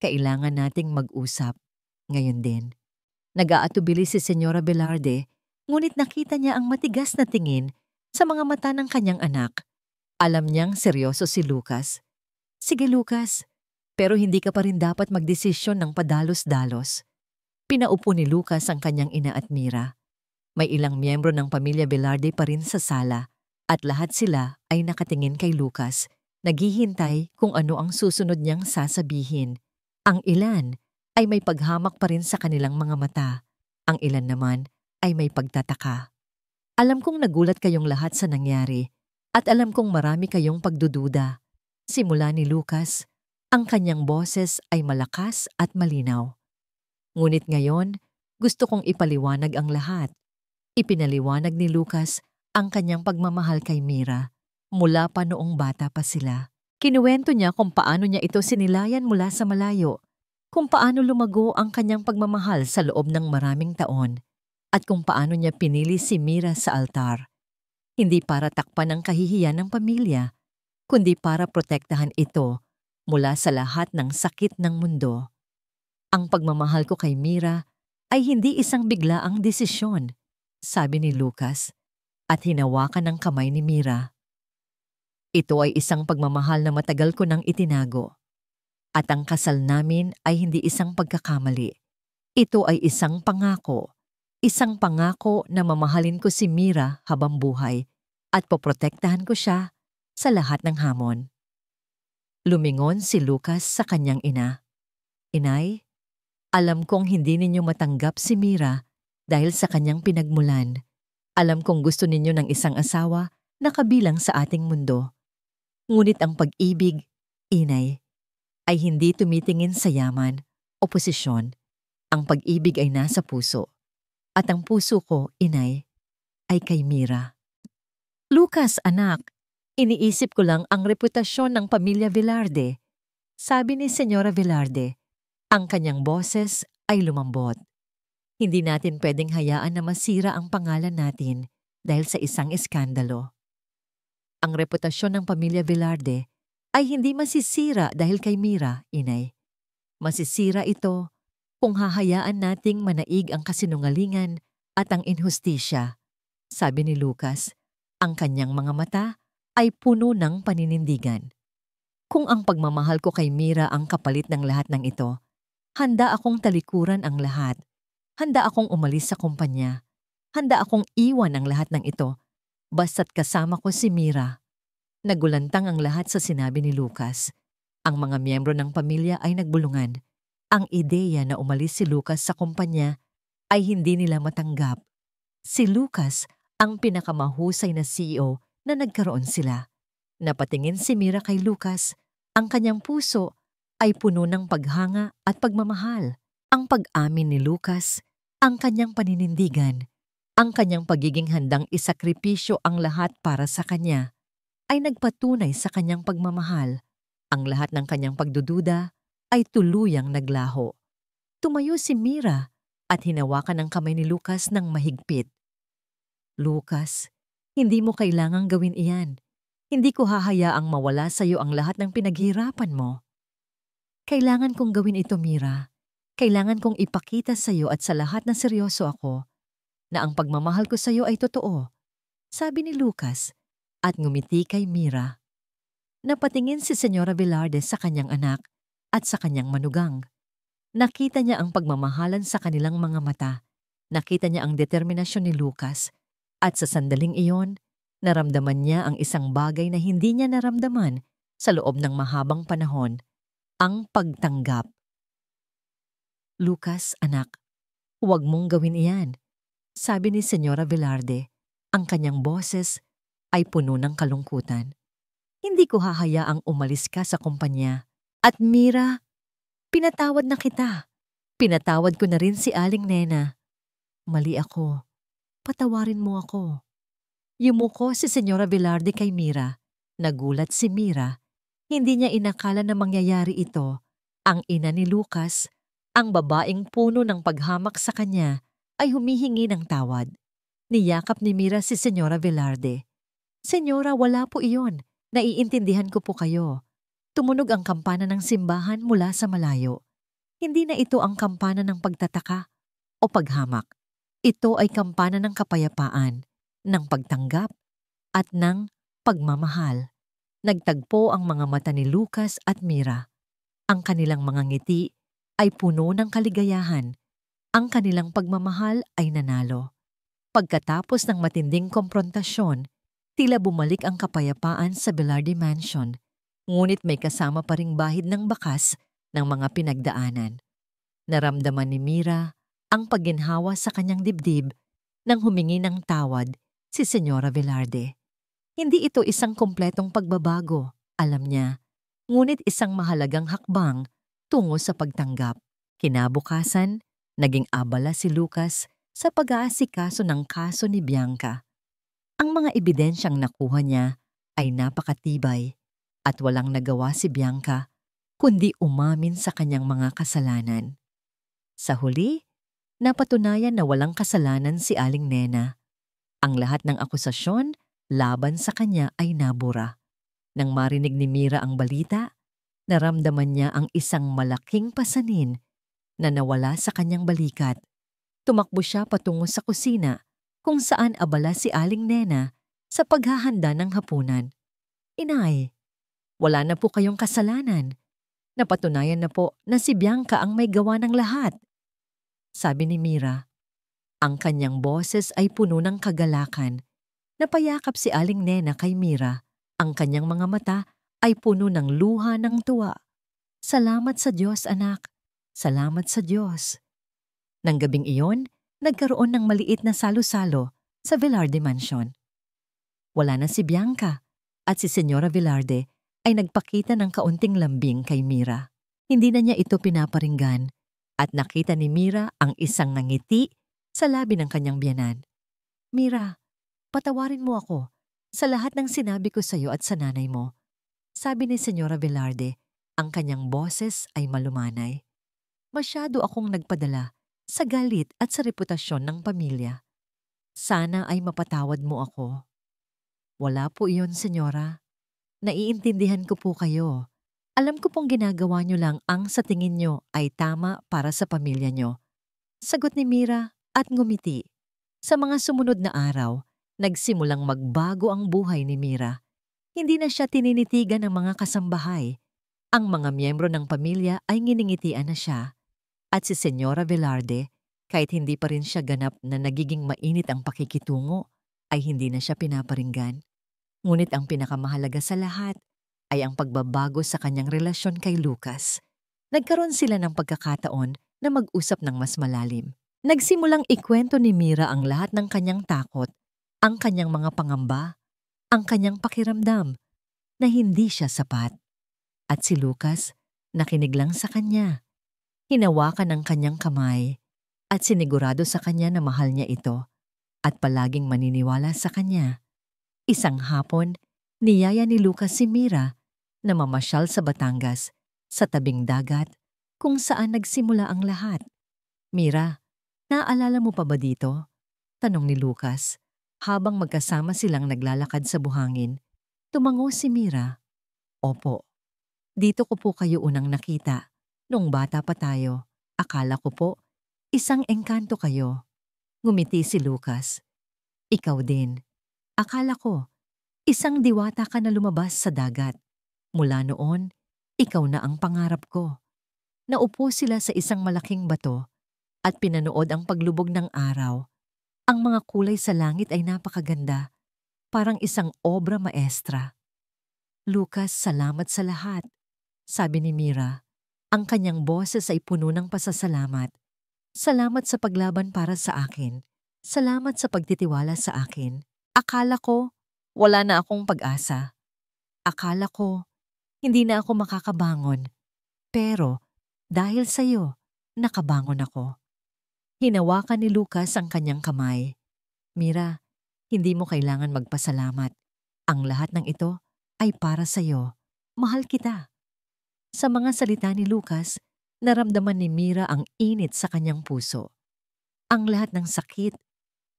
Kailangan nating mag-usap. Ngayon din. Nag-aatubili si Senyora Velarde, ngunit nakita niya ang matigas na tingin sa mga mata ng kanyang anak. Alam niyang seryoso si Lucas. Sige Lucas, pero hindi ka pa rin dapat magdesisyon ng padalos-dalos. Pinaupo ni Lucas ang kanyang ina at Mira. May ilang miyembro ng pamilya Velarde pa rin sa sala at lahat sila ay nakatingin kay Lucas, naghihintay kung ano ang susunod niyang sasabihin. Ang ilan ay may paghamak pa rin sa kanilang mga mata. Ang ilan naman ay may pagtataka. Alam kong nagulat kayong lahat sa nangyari at alam kong marami kayong pagdududa. Simula ni Lucas, ang kanyang boses ay malakas at malinaw. Ngunit ngayon, gusto kong ipaliwanag ang lahat. Ipinaliwanag ni Lucas ang kanyang pagmamahal kay Mira mula pa noong bata pa sila. Kinuwento niya kung paano niya ito sinilayan mula sa malayo, kung paano lumago ang kanyang pagmamahal sa loob ng maraming taon, at kung paano niya pinili si Mira sa altar. Hindi para takpan ang kahihiyan ng pamilya, kundi para protektahan ito mula sa lahat ng sakit ng mundo. Ang pagmamahal ko kay Mira ay hindi isang biglaang desisyon, sabi ni Lucas, at hinawakan ng kamay ni Mira. Ito ay isang pagmamahal na matagal ko nang itinago. At ang kasal namin ay hindi isang pagkakamali. Ito ay isang pangako. Isang pangako na mamahalin ko si Mira habang buhay at poprotektahan ko siya sa lahat ng hamon. Lumingon si Lucas sa kanyang ina. Inay, alam kong hindi ninyo matanggap si Mira dahil sa kanyang pinagmulan. Alam kong gusto ninyo ng isang asawa na kabilang sa ating mundo. Ngunit ang pag-ibig, inay, ay hindi tumitingin sa yaman o posisyon. Ang pag-ibig ay nasa puso. At ang puso ko, inay, ay kay Mira. Lucas, anak, iniisip ko lang ang reputasyon ng pamilya Velarde. Sabi ni Senyora Velarde, ang kanyang boses ay lumambot. Hindi natin pwedeng hayaan na masira ang pangalan natin dahil sa isang iskandalo. Ang reputasyon ng pamilya Velarde ay hindi masisira dahil kay Mira, inay. Masisira ito kung hahayaan nating manaig ang kasinungalingan at ang inhustisya. Sabi ni Lucas, ang kanyang mga mata ay puno ng paninindigan. Kung ang pagmamahal ko kay Mira ang kapalit ng lahat ng ito, handa akong talikuran ang lahat. Handa akong umalis sa kumpanya. Handa akong iwan ang lahat ng ito, basta't kasama ko si Mira. Nagulantang ang lahat sa sinabi ni Lucas. Ang mga miyembro ng pamilya ay nagbulungan. Ang ideya na umalis si Lucas sa kumpanya ay hindi nila matanggap. Si Lucas ang pinakamahusay na CEO na nagkaroon sila. Napatingin si Mira kay Lucas Ang kanyang puso ay puno ng paghanga at pagmamahal. Ang pag-amin ni Lucas, ang kanyang paninindigan, ang kanyang pagiging handang isakripisyo ang lahat para sa kanya, ay nagpatunay sa kanyang pagmamahal. Ang lahat ng kanyang pagdududa ay tuluyang naglaho. Tumayo si Mira at hinawakan ang kamay ni Lucas ng mahigpit. Lucas, hindi mo kailangang gawin iyan. Hindi ko hahayaang mawala sa iyo ang lahat ng pinaghirapan mo. Kailangan kong gawin ito, Mira. Kailangan kong ipakita sa iyo at sa lahat na seryoso ako na ang pagmamahal ko sa iyo ay totoo, sabi ni Lucas at ngumiti kay Mira. Napatingin si Senyora Velarde sa kanyang anak at sa kanyang manugang. Nakita niya ang pagmamahalan sa kanilang mga mata. Nakita niya ang determinasyon ni Lucas at sa sandaling iyon, naramdaman niya ang isang bagay na hindi niya naramdaman sa loob ng mahabang panahon, ang pagtanggap. Lucas, anak, huwag mong gawin iyan, sabi ni Senyora Velarde. Ang kanyang boses ay puno ng kalungkutan. Hindi ko hahayaang umalis ka sa kumpanya. At Mira, pinatawad na kita. Pinatawad ko na rin si Aling Nena. Mali ako. Patawarin mo ako. Yumuko si Senyora Velarde kay Mira. Nagulat si Mira. Hindi niya inakala na mangyayari ito. Ang ina ni Lucas, ang babaeng puno ng paghamak sa kanya, ay humihingi ng tawad. Niyakap ni Mira si Senyora Velarde. Senyora, wala po iyon. Naiintindihan ko po kayo. Tumunog ang kampana ng simbahan mula sa malayo. Hindi na ito ang kampana ng pagtataka o paghamak. Ito ay kampana ng kapayapaan, ng pagtanggap, at ng pagmamahal. Nagtagpo ang mga mata ni Lucas at Mira. Ang kanilang mga ngiti ay puno ng kaligayahan. Ang kanilang pagmamahal ay nanalo. Pagkatapos ng matinding komprontasyon, tila bumalik ang kapayapaan sa Velarde Mansion, ngunit may kasama pa ring bahid ng bakas ng mga pinagdaanan. Naramdaman ni Mira ang pagginhawa sa kanyang dibdib nang humingi ng tawad si Senyora Velarde. Hindi ito isang kompletong pagbabago, alam niya, ngunit isang mahalagang hakbang tungo sa pagtanggap. Kinabukasan, naging abala si Lucas sa pag-aasikaso ng kaso ni Bianca. Ang mga ebidensyang nakuha niya ay napakatibay at walang nagawa si Bianca kundi umamin sa kanyang mga kasalanan. Sa huli, napatunayan na walang kasalanan si Aling Nena. Ang lahat ng akusasyon laban sa kanya ay nabura. Nang marinig ni Mira ang balita, naramdaman niya ang isang malaking pasanin na nawala sa kanyang balikat. Tumakbo siya patungo sa kusina kung saan abala si Aling Nena sa paghahanda ng hapunan. Inay, wala na po kayong kasalanan. Napatunayan na po na si Bianca ang may gawa ng lahat, sabi ni Mira. Ang kanyang boses ay puno ng kagalakan. Napayakap si Aling Nena kay Mira. Ang kanyang mga mata ay puno ng luha ng tuwa. Salamat sa Diyos, anak. Salamat sa Diyos. Nang gabing iyon, nagkaroon ng maliit na salo-salo sa Velarde Mansion. Wala na si Bianca at si Senyora Velarde ay nagpakita ng kaunting lambing kay Mira. Hindi na niya ito pinaparinggan at nakita ni Mira ang isang ngiti sa labi ng kanyang biyenan. Mira, patawarin mo ako sa lahat ng sinabi ko sa iyo at sa nanay mo, sabi ni Senyora Velarde. Ang kanyang boses ay malumanay. Masyado akong nagpadala sa galit at sa reputasyon ng pamilya. Sana ay mapatawad mo ako. Wala po iyon, Senyora. Naiintindihan ko po kayo. Alam ko pong ginagawa niyo lang ang sa tingin niyo ay tama para sa pamilya niyo. Sagot ni Mira at ngumiti. Sa mga sumunod na araw, nagsimulang magbago ang buhay ni Mira. Hindi na siya tininitigan ng mga kasambahay. Ang mga miyembro ng pamilya ay nginingitian na siya. At si Senyora Velarde, kahit hindi pa rin siya ganap na nagiging mainit ang pakikitungo, ay hindi na siya pinaparinggan. Ngunit ang pinakamahalaga sa lahat ay ang pagbabago sa kanyang relasyon kay Lucas. Nagkaroon sila ng pagkakataon na mag-usap ng mas malalim. Nagsimulang ikwento ni Mira ang lahat ng kanyang takot, ang kanyang mga pangamba, ang kanyang pakiramdam na hindi siya sapat. At si Lucas, nakinig lang sa kanya. Hinawakan ang kanyang kamay at sinigurado sa kanya na mahal niya ito at palaging maniniwala sa kanya. Isang hapon, niyaya ni Lucas si Mira na mamasyal sa Batangas sa tabing dagat kung saan nagsimula ang lahat. Mira, naalala mo pa ba dito? Tanong ni Lucas. Habang magkasama silang naglalakad sa buhangin, tumango si Mira. Opo, dito ko po kayo unang nakita. Nung bata pa tayo, akala ko po, isang engkanto kayo. Ngumiti si Lucas. Ikaw din. Akala ko, isang diwata ka na lumabas sa dagat. Mula noon, ikaw na ang pangarap ko. Naupo sila sa isang malaking bato at pinanood ang paglubog ng araw. Ang mga kulay sa langit ay napakaganda, parang isang obra maestra. Lucas, salamat sa lahat, sabi ni Mira. Ang kanyang boses ay puno ng pasasalamat. Salamat sa paglaban para sa akin. Salamat sa pagtitiwala sa akin. Akala ko, wala na akong pag-asa. Akala ko, hindi na ako makakabangon. Pero, dahil sa'yo, nakabangon ako. Hinawakan ni Lucas ang kanyang kamay. Mira, hindi mo kailangan magpasalamat. Ang lahat ng ito ay para sa'yo. Mahal kita. Sa mga salita ni Lucas, naramdaman ni Mira ang init sa kanyang puso. Ang lahat ng sakit,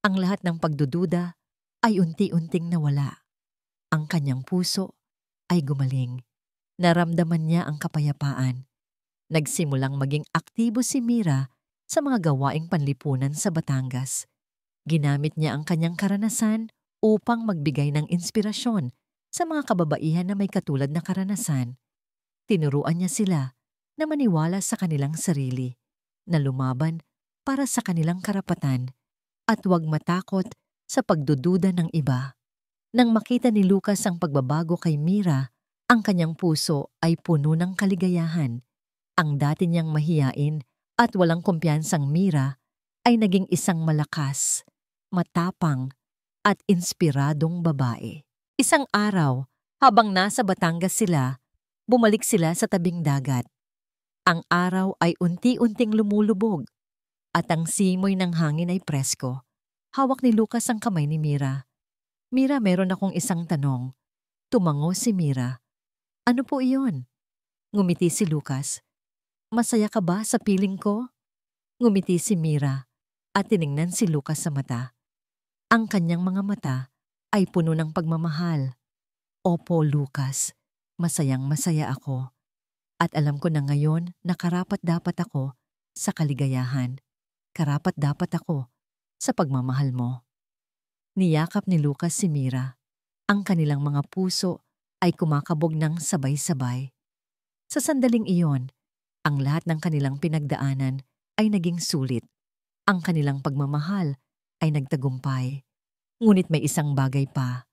ang lahat ng pagdududa ay unti-unting nawala. Ang kanyang puso ay gumaling. Naramdaman niya ang kapayapaan. Nagsimulang maging aktibo si Mira sa mga gawaing panlipunan sa Batangas. Ginamit niya ang kanyang karanasan upang magbigay ng inspirasyon sa mga kababaihan na may katulad na karanasan. Tinuruan niya sila na maniwala sa kanilang sarili, na lumaban para sa kanilang karapatan at huwag matakot sa pagdududa ng iba. Nang makita ni Lucas ang pagbabago kay Mira, ang kanyang puso ay puno ng kaligayahan. Ang dati niyang mahiyain at walang kumpiyansang Mira ay naging isang malakas, matapang at inspiradong babae. Isang araw, habang nasa Batangas sila, bumalik sila sa tabing dagat. Ang araw ay unti-unting lumulubog at ang simoy ng hangin ay presko. Hawak ni Lucas ang kamay ni Mira. Mira, meron akong isang tanong. Tumango si Mira. Ano po iyon? Ngumiti si Lucas. Masaya ka ba sa piling ko? Ngumiti si Mira at tiningnan si Lucas sa mata. Ang kanyang mga mata ay puno ng pagmamahal. Opo, Lucas, masayang-masaya ako. At alam ko na ngayon na karapat-dapat ako sa kaligayahan. Karapat-dapat ako sa pagmamahal mo. Niyakap ni Lucas si Mira. Ang kanilang mga puso ay kumakabog ng sabay-sabay. Sa sandaling iyon, ang lahat ng kanilang pinagdaanan ay naging sulit. Ang kanilang pagmamahal ay nagtagumpay. Ngunit may isang bagay pa,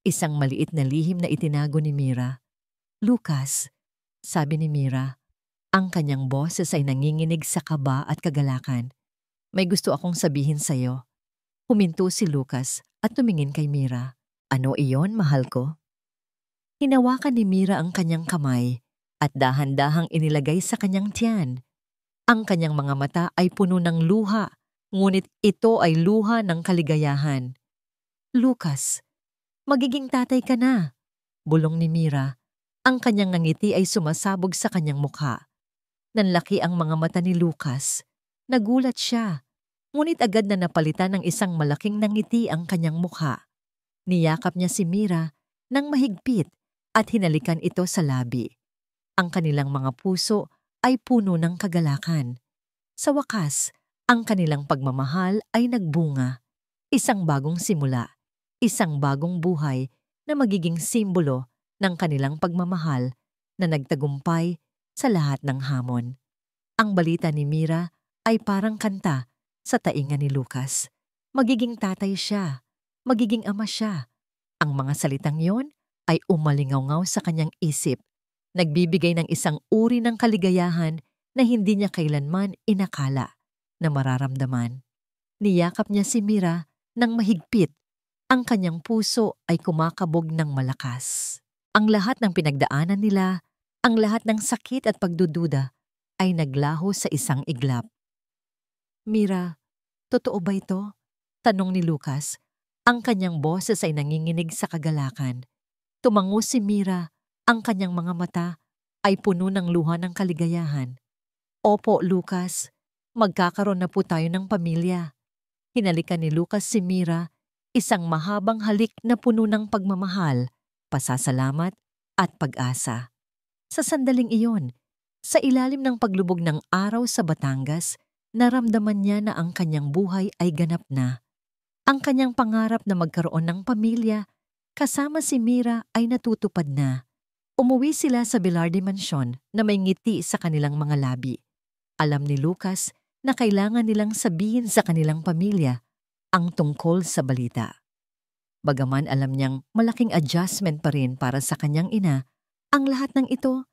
isang maliit na lihim na itinago ni Mira. Lucas, sabi ni Mira, ang kanyang boses ay nanginginig sa kaba at kagalakan. May gusto akong sabihin sa'yo. Huminto si Lucas at tumingin kay Mira. Ano iyon, mahal ko? Hinawakan ni Mira ang kanyang kamay at dahan-dahang inilagay sa kanyang tiyan. Ang kanyang mga mata ay puno ng luha, ngunit ito ay luha ng kaligayahan. Lucas, magiging tatay ka na, bulong ni Mira. Ang kanyang ngiti ay sumasabog sa kanyang mukha. Nanlaki ang mga mata ni Lucas. Nagulat siya, ngunit agad na napalitan ng isang malaking nangiti ang kanyang mukha. Niyakap niya si Mira nang mahigpit at hinalikan ito sa labi. Ang kanilang mga puso ay puno ng kagalakan. Sa wakas, ang kanilang pagmamahal ay nagbunga. Isang bagong simula, isang bagong buhay na magiging simbolo ng kanilang pagmamahal na nagtagumpay sa lahat ng hamon. Ang balita ni Mira ay parang kanta sa tainga ni Lucas. Magiging tatay siya, magiging ama siya. Ang mga salitang yon ay umalingaw-ngaw sa kanyang isip, nagbibigay ng isang uri ng kaligayahan na hindi niya kailanman inakala na mararamdaman. Niyakap niya si Mira ng mahigpit. Ang kanyang puso ay kumakabog ng malakas. Ang lahat ng pinagdaanan nila, Ang lahat ng sakit at pagdududa ay naglaho sa isang iglap. Mira, totoo ba ito? Tanong ni Lucas. Ang kanyang boses ay nanginginig sa kagalakan. Tumango si Mira, ang kanyang mga mata ay puno ng luha ng kaligayahan. Opo, Lucas, magkakaroon na po tayo ng pamilya. Hinalikan ni Lucas si Mira, isang mahabang halik na puno ng pagmamahal, pasasalamat at pag-asa. Sa sandaling iyon, sa ilalim ng paglubog ng araw sa Batangas, naramdaman niya na ang kanyang buhay ay ganap na. Ang kanyang pangarap na magkaroon ng pamilya kasama si Mira ay natutupad na. Umuwi sila sa Velarde Mansion na may ngiti sa kanilang mga labi. Alam ni Lucas na kailangan nilang sabihin sa kanilang pamilya ang tungkol sa balita. Bagaman alam niyang malaking adjustment pa rin para sa kanyang ina, ang lahat ng ito,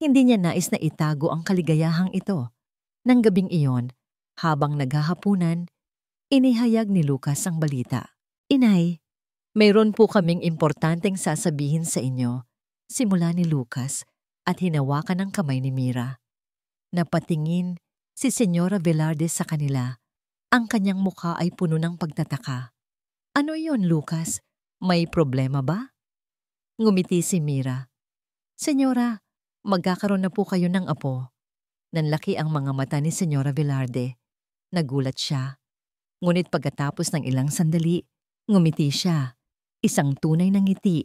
hindi niya nais na itago ang kaligayahang ito. Nang gabing iyon, habang naghahapunan, inihayag ni Lucas ang balita. Inay, mayroon po kaming importanteng sasabihin sa inyo, simula ni Lucas at hinawakan ang kamay ni Mira. Napatingin si Senyora Velarde sa kanila. Ang kanyang mukha ay puno ng pagtataka. Ano iyon, Lucas? May problema ba? Ngumiti si Mira. Senyora, magkakaroon na po kayo ng apo. Nanlaki ang mga mata ni Senyora Velarde. Nagulat siya. Ngunit pagkatapos ng ilang sandali, ngumiti siya. Isang tunay na ngiti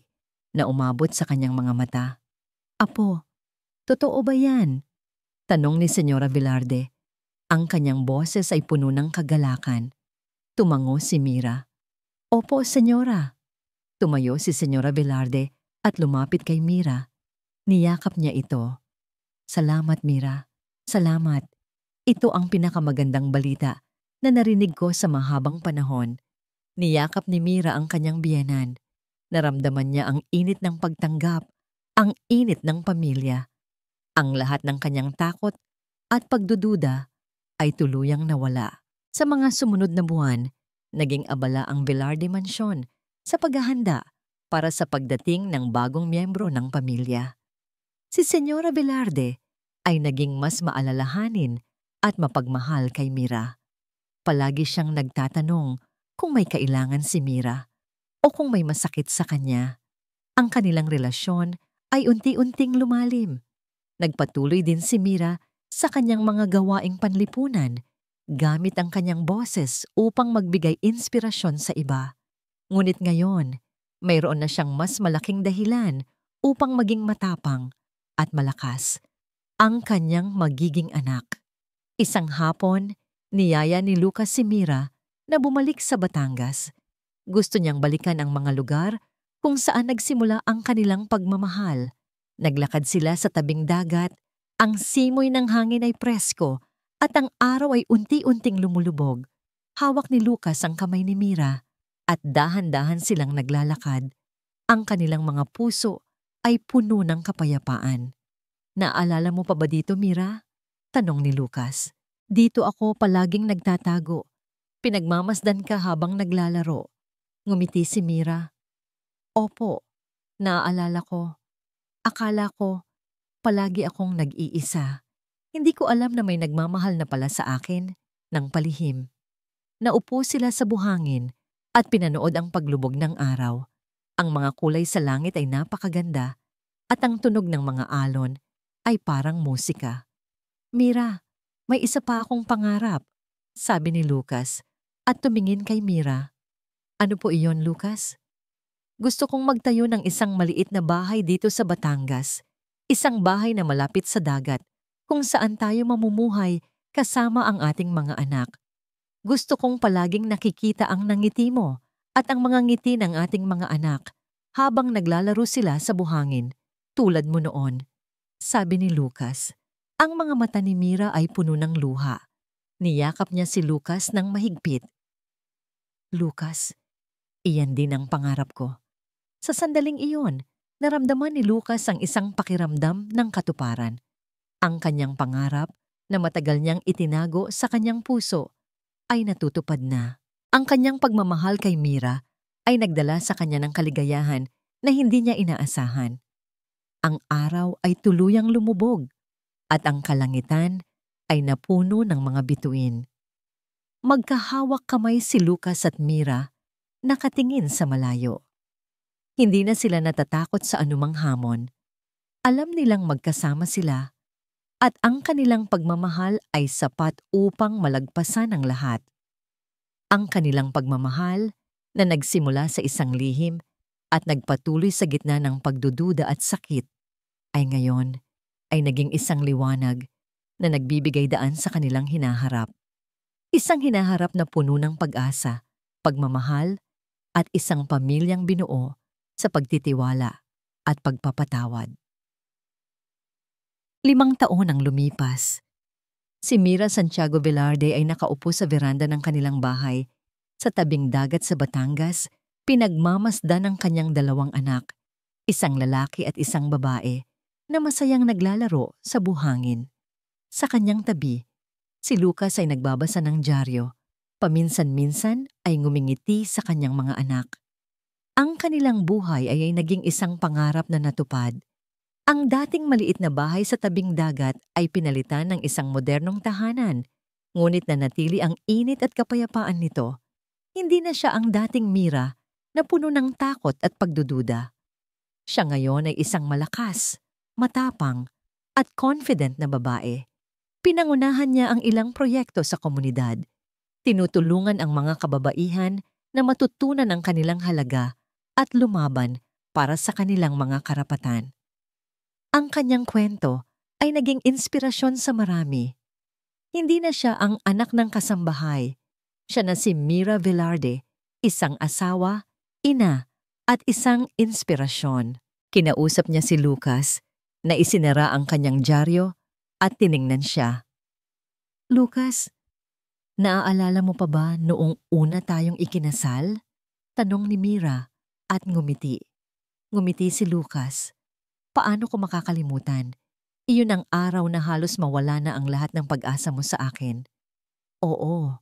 na umabot sa kanyang mga mata. Apo, totoo ba yan? Tanong ni Senyora Velarde. Ang kanyang boses ay puno ng kagalakan. Tumango si Mira. Opo, Senyora. Tumayo si Senyora Velarde at lumapit kay Mira. Niyakap niya ito. Salamat, Mira. Salamat. Ito ang pinakamagandang balita na narinig ko sa mahabang panahon. Niyakap ni Mira ang kanyang biyenan. Naramdaman niya ang init ng pagtanggap, ang init ng pamilya. Ang lahat ng kanyang takot at pagdududa ay tuluyang nawala. Sa mga sumunod na buwan, naging abala ang Velarde Mansion sa paghahanda para sa pagdating ng bagong miyembro ng pamilya. Si Senyora Velarde ay naging mas maalalahanin at mapagmahal kay Mira. Palagi siyang nagtatanong kung may kailangan si Mira o kung may masakit sa kanya. Ang kanilang relasyon ay unti-unting lumalim. Nagpatuloy din si Mira sa kanyang mga gawaing panlipunan gamit ang kanyang boses upang magbigay inspirasyon sa iba. Ngunit ngayon, mayroon na siyang mas malaking dahilan upang maging matapang at malakas. Ang kanyang magiging anak. Isang hapon, niyaya ni Lucas si Mira na bumalik sa Batangas. Gusto niyang balikan ang mga lugar kung saan nagsimula ang kanilang pagmamahal. Naglakad sila sa tabing dagat, ang simoy ng hangin ay presko at ang araw ay unti-unting lumulubog. Hawak ni Lucas ang kamay ni Mira at dahan-dahan silang naglalakad. Ang kanilang mga puso ay puno ng kapayapaan. Naalala mo pa ba dito, Mira? Tanong ni Lucas. Dito ako palaging nagtatago. Pinagmamasdan ka habang naglalaro. Ngumiti si Mira. Opo, naaalala ko. Akala ko, palagi akong nag-iisa. Hindi ko alam na may nagmamahal na pala sa akin ng palihim. Naupo sila sa buhangin at pinanood ang paglubog ng araw. Ang mga kulay sa langit ay napakaganda at ang tunog ng mga alon ay parang musika. Mira, may isa pa akong pangarap, sabi ni Lucas at tumingin kay Mira. Ano po iyon, Lucas? Gusto kong magtayo ng isang maliit na bahay dito sa Batangas. Isang bahay na malapit sa dagat kung saan tayo mamumuhay kasama ang ating mga anak. Gusto kong palaging nakikita ang nangiti mo at ang mga ngiti ng ating mga anak habang naglalaro sila sa buhangin, tulad mo noon, sabi ni Lucas. Ang mga mata ni Mira ay puno ng luha. Niyakap niya si Lucas ng mahigpit. Lucas, iyan din ang pangarap ko. Sa sandaling iyon, naramdaman ni Lucas ang isang pakiramdam ng katuparan. Ang kanyang pangarap na matagal niyang itinago sa kanyang puso ay natutupad na. Ang kanyang pagmamahal kay Mira ay nagdala sa kanya ng kaligayahan na hindi niya inaasahan. ang araw ay tuluyang lumubog at ang kalangitan ay napuno ng mga bituin. Magkahawak kamay si Lucas at Mira, nakatingin sa malayo. Hindi na sila natatakot sa anumang hamon. Alam nilang magkasama sila at ang kanilang pagmamahal ay sapat upang malagpasan ang lahat. Ang kanilang pagmamahal na nagsimula sa isang lihim at nagpatuloy sa gitna ng pagdududa at sakit ay ngayon ay naging isang liwanag na nagbibigay daan sa kanilang hinaharap. Isang hinaharap na puno ng pag-asa, pagmamahal, at isang pamilyang binuo sa pagtitiwala at pagpapatawad. 5 taon ang lumipas. Si Mira Santiago Velarde ay nakaupo sa veranda ng kanilang bahay sa tabing dagat sa Batangas, pinagmamasdan ng kanyang 2 anak, isang lalaki at isang babae, na masayang naglalaro sa buhangin. Sa kanyang tabi, si Lucas ay nagbabasa ng dyaryo. Paminsan-minsan ay ngumingiti sa kanyang mga anak. Ang kanilang buhay ay naging isang pangarap na natupad. Ang dating maliit na bahay sa tabing dagat ay pinalitan ng isang modernong tahanan, ngunit nanatili ang init at kapayapaan nito. Hindi na siya ang dating Mira na puno ng takot at pagdududa. Siya ngayon ay isang malakas, matapang, at confident na babae. Pinangunahan niya ang ilang proyekto sa komunidad. Tinutulungan ang mga kababaihan na matutunan ang kanilang halaga at lumaban para sa kanilang mga karapatan. Ang kanyang kwento ay naging inspirasyon sa marami. Hindi na siya ang anak ng kasambahay. Siya na si Mira Velarde, isang asawa, ina, at isang inspirasyon. Kinausap niya si Lucas na isinara ang kanyang dyaryo at tiningnan siya. Lucas, naaalala mo pa ba noong una tayong ikinasal? Tanong ni Mira at ngumiti. Ngumiti si Lucas. Paano ko makakalimutan? Iyon ang araw na halos mawala na ang lahat ng pag-asa mo sa akin. Oo,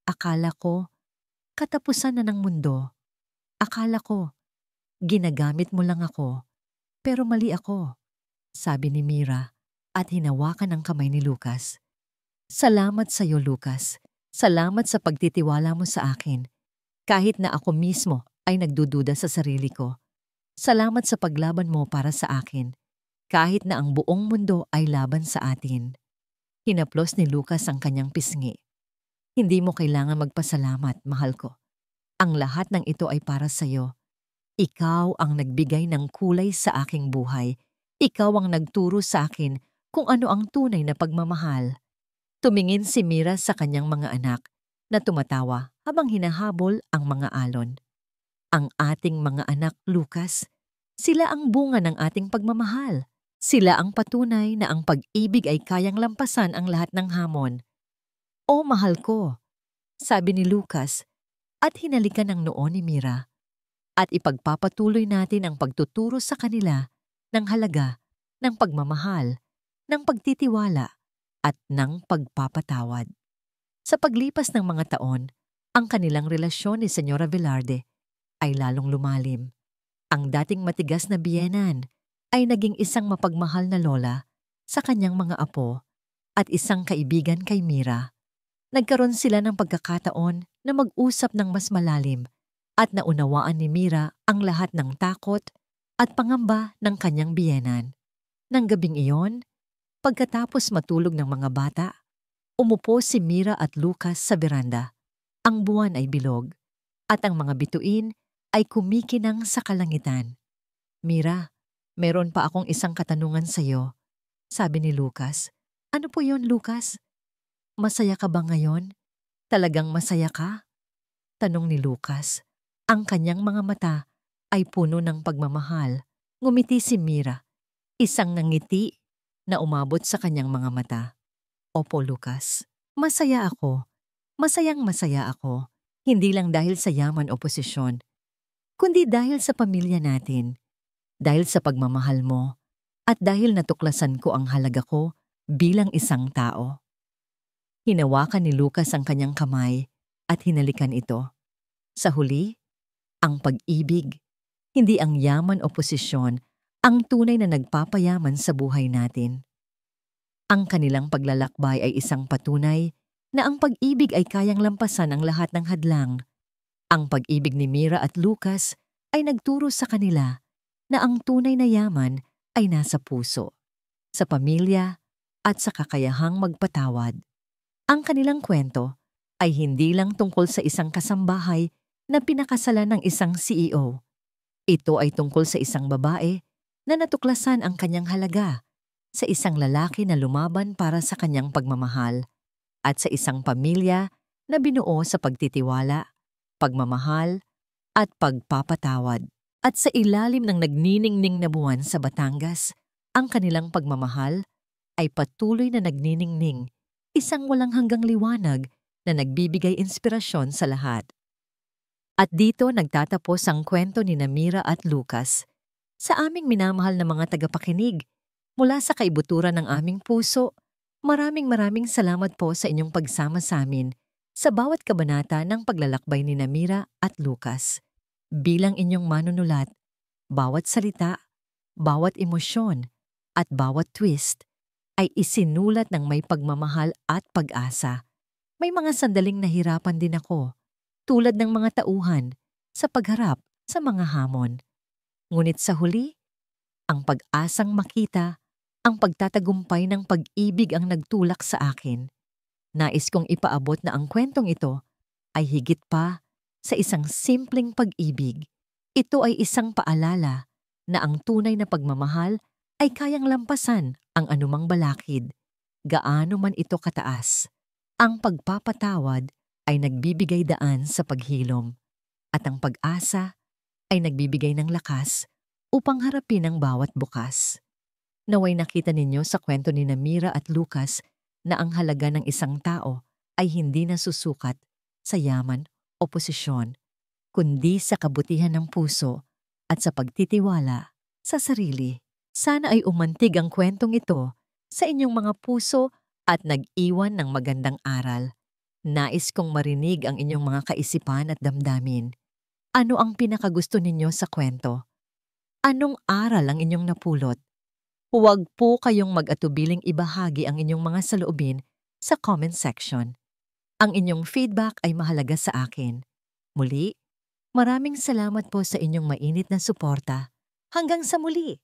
akala ko katapusan na ng mundo. Akala ko ginagamit mo lang ako, pero mali ako, sabi ni Mira at hinawakan ang kamay ni Lucas. Salamat sa iyo, Lucas. Salamat sa pagtitiwala mo sa akin. Kahit na ako mismo ay nagdududa sa sarili ko. Salamat sa paglaban mo para sa akin. Kahit na ang buong mundo ay laban sa atin. Hinaplos ni Lucas ang kanyang pisngi. Hindi mo kailangan magpasalamat, mahal ko. Ang lahat ng ito ay para sa iyo. Ikaw ang nagbigay ng kulay sa aking buhay. Ikaw ang nagturo sa akin kung ano ang tunay na pagmamahal. Tumingin si Mira sa kanyang mga anak na tumatawa habang hinahabol ang mga alon. Ang ating mga anak, Lucas, sila ang bunga ng ating pagmamahal. Sila ang patunay na ang pag-ibig ay kayang lampasan ang lahat ng hamon. O mahal ko, sabi ni Lucas at hinalikan ang noo ni Mira. At ipagpapatuloy natin ang pagtuturo sa kanila ng halaga, ng pagmamahal, ng pagtitiwala, at ng pagpapatawad. Sa paglipas ng mga taon, ang kanilang relasyon ni Señora Velarde ay lalong lumalim. Ang dating matigas na biyenan ay naging isang mapagmahal na lola sa kanyang mga apo at isang kaibigan kay Mira. Nagkaroon sila ng pagkakataon na mag-usap ng mas malalim at naunawaan ni Mira ang lahat ng takot at pangamba ng kanyang biyenan. Nang gabing iyon, pagkatapos matulog ng mga bata, umupo si Mira at Lucas sa beranda. Ang buwan ay bilog at ang mga bituin ay kumikinang sa kalangitan. Mira, meron pa akong isang katanungan sa iyo, sabi ni Lucas. Ano po yon, Lucas? Masaya ka ba ngayon? Talagang masaya ka? Tanong ni Lucas. Ang kanyang mga mata ay puno ng pagmamahal. Ngumiti si Mira, isang ngiti na umabot sa kanyang mga mata. Opo, Lucas. Masaya ako. Masayang masaya ako. Hindi lang dahil sa yaman o posisyon, kundi dahil sa pamilya natin, dahil sa pagmamahal mo, at dahil natuklasan ko ang halaga ko bilang isang tao. Hinawakan ni Lucas ang kanyang kamay at hinalikan ito. Sa huli, ang pag-ibig, hindi ang yaman o posisyon ang tunay na nagpapayaman sa buhay natin. Ang kanilang paglalakbay ay isang patunay na ang pag-ibig ay kayang lampasan ang lahat ng hadlang. Ang pag-ibig ni Mira at Lucas ay nagturo sa kanila na ang tunay na yaman ay nasa puso, sa pamilya at sa kakayahang magpatawad. Ang kanilang kwento ay hindi lang tungkol sa isang kasambahay na pinakasalan ng isang CEO. Ito ay tungkol sa isang babae na natuklasan ang kanyang halaga, sa isang lalaki na lumaban para sa kanyang pagmamahal, at sa isang pamilya na binuo sa pagtitiwala, pagmamahal, at pagpapatawad. At sa ilalim ng nagniningning na buwan sa Batangas, ang kanilang pagmamahal ay patuloy na nagniningning, isang walang hanggang liwanag na nagbibigay inspirasyon sa lahat. At dito nagtatapos ang kwento ni Mira at Lucas. Sa aming minamahal na mga tagapakinig, mula sa kaibuturan ng aming puso, maraming salamat po sa inyong pagsama sa amin sa bawat kabanata ng paglalakbay ni Mira at Lucas. Bilang inyong manunulat, bawat salita, bawat emosyon, at bawat twist ay isinulat ng may pagmamahal at pag-asa. May mga sandaling nahirapan din ako, tulad ng mga tauhan, sa pagharap sa mga hamon. Ngunit sa huli, ang pag-asang makita, ang pagtatagumpay ng pag-ibig ang nagtulak sa akin. Nais kong ipaabot na ang kwentong ito ay higit pa sa isang simpleng pag-ibig. Ito ay isang paalala na ang tunay na pagmamahal ay kayang lampasan ang anumang balakid, gaano man ito kataas. Ang pagpapatawad ay nagbibigay daan sa paghilom, at ang pag-asa ay nagbibigay ng lakas upang harapin ang bawat bukas. Naway nakita ninyo sa kwento ni Mira at Lucas na ang halaga ng isang tao ay hindi nasusukat sa yaman o posisyon, kundi sa kabutihan ng puso at sa pagtitiwala sa sarili. Sana ay umantig ang kwentong ito sa inyong mga puso at nag-iwan ng magandang aral. Nais kong marinig ang inyong mga kaisipan at damdamin. Ano ang pinakagusto ninyo sa kwento? Anong aral ang inyong napulot? Huwag po kayong mag-atubiling ibahagi ang inyong mga saloobin sa comment section. Ang inyong feedback ay mahalaga sa akin. Muli, maraming salamat po sa inyong mainit na suporta. Hanggang sa muli!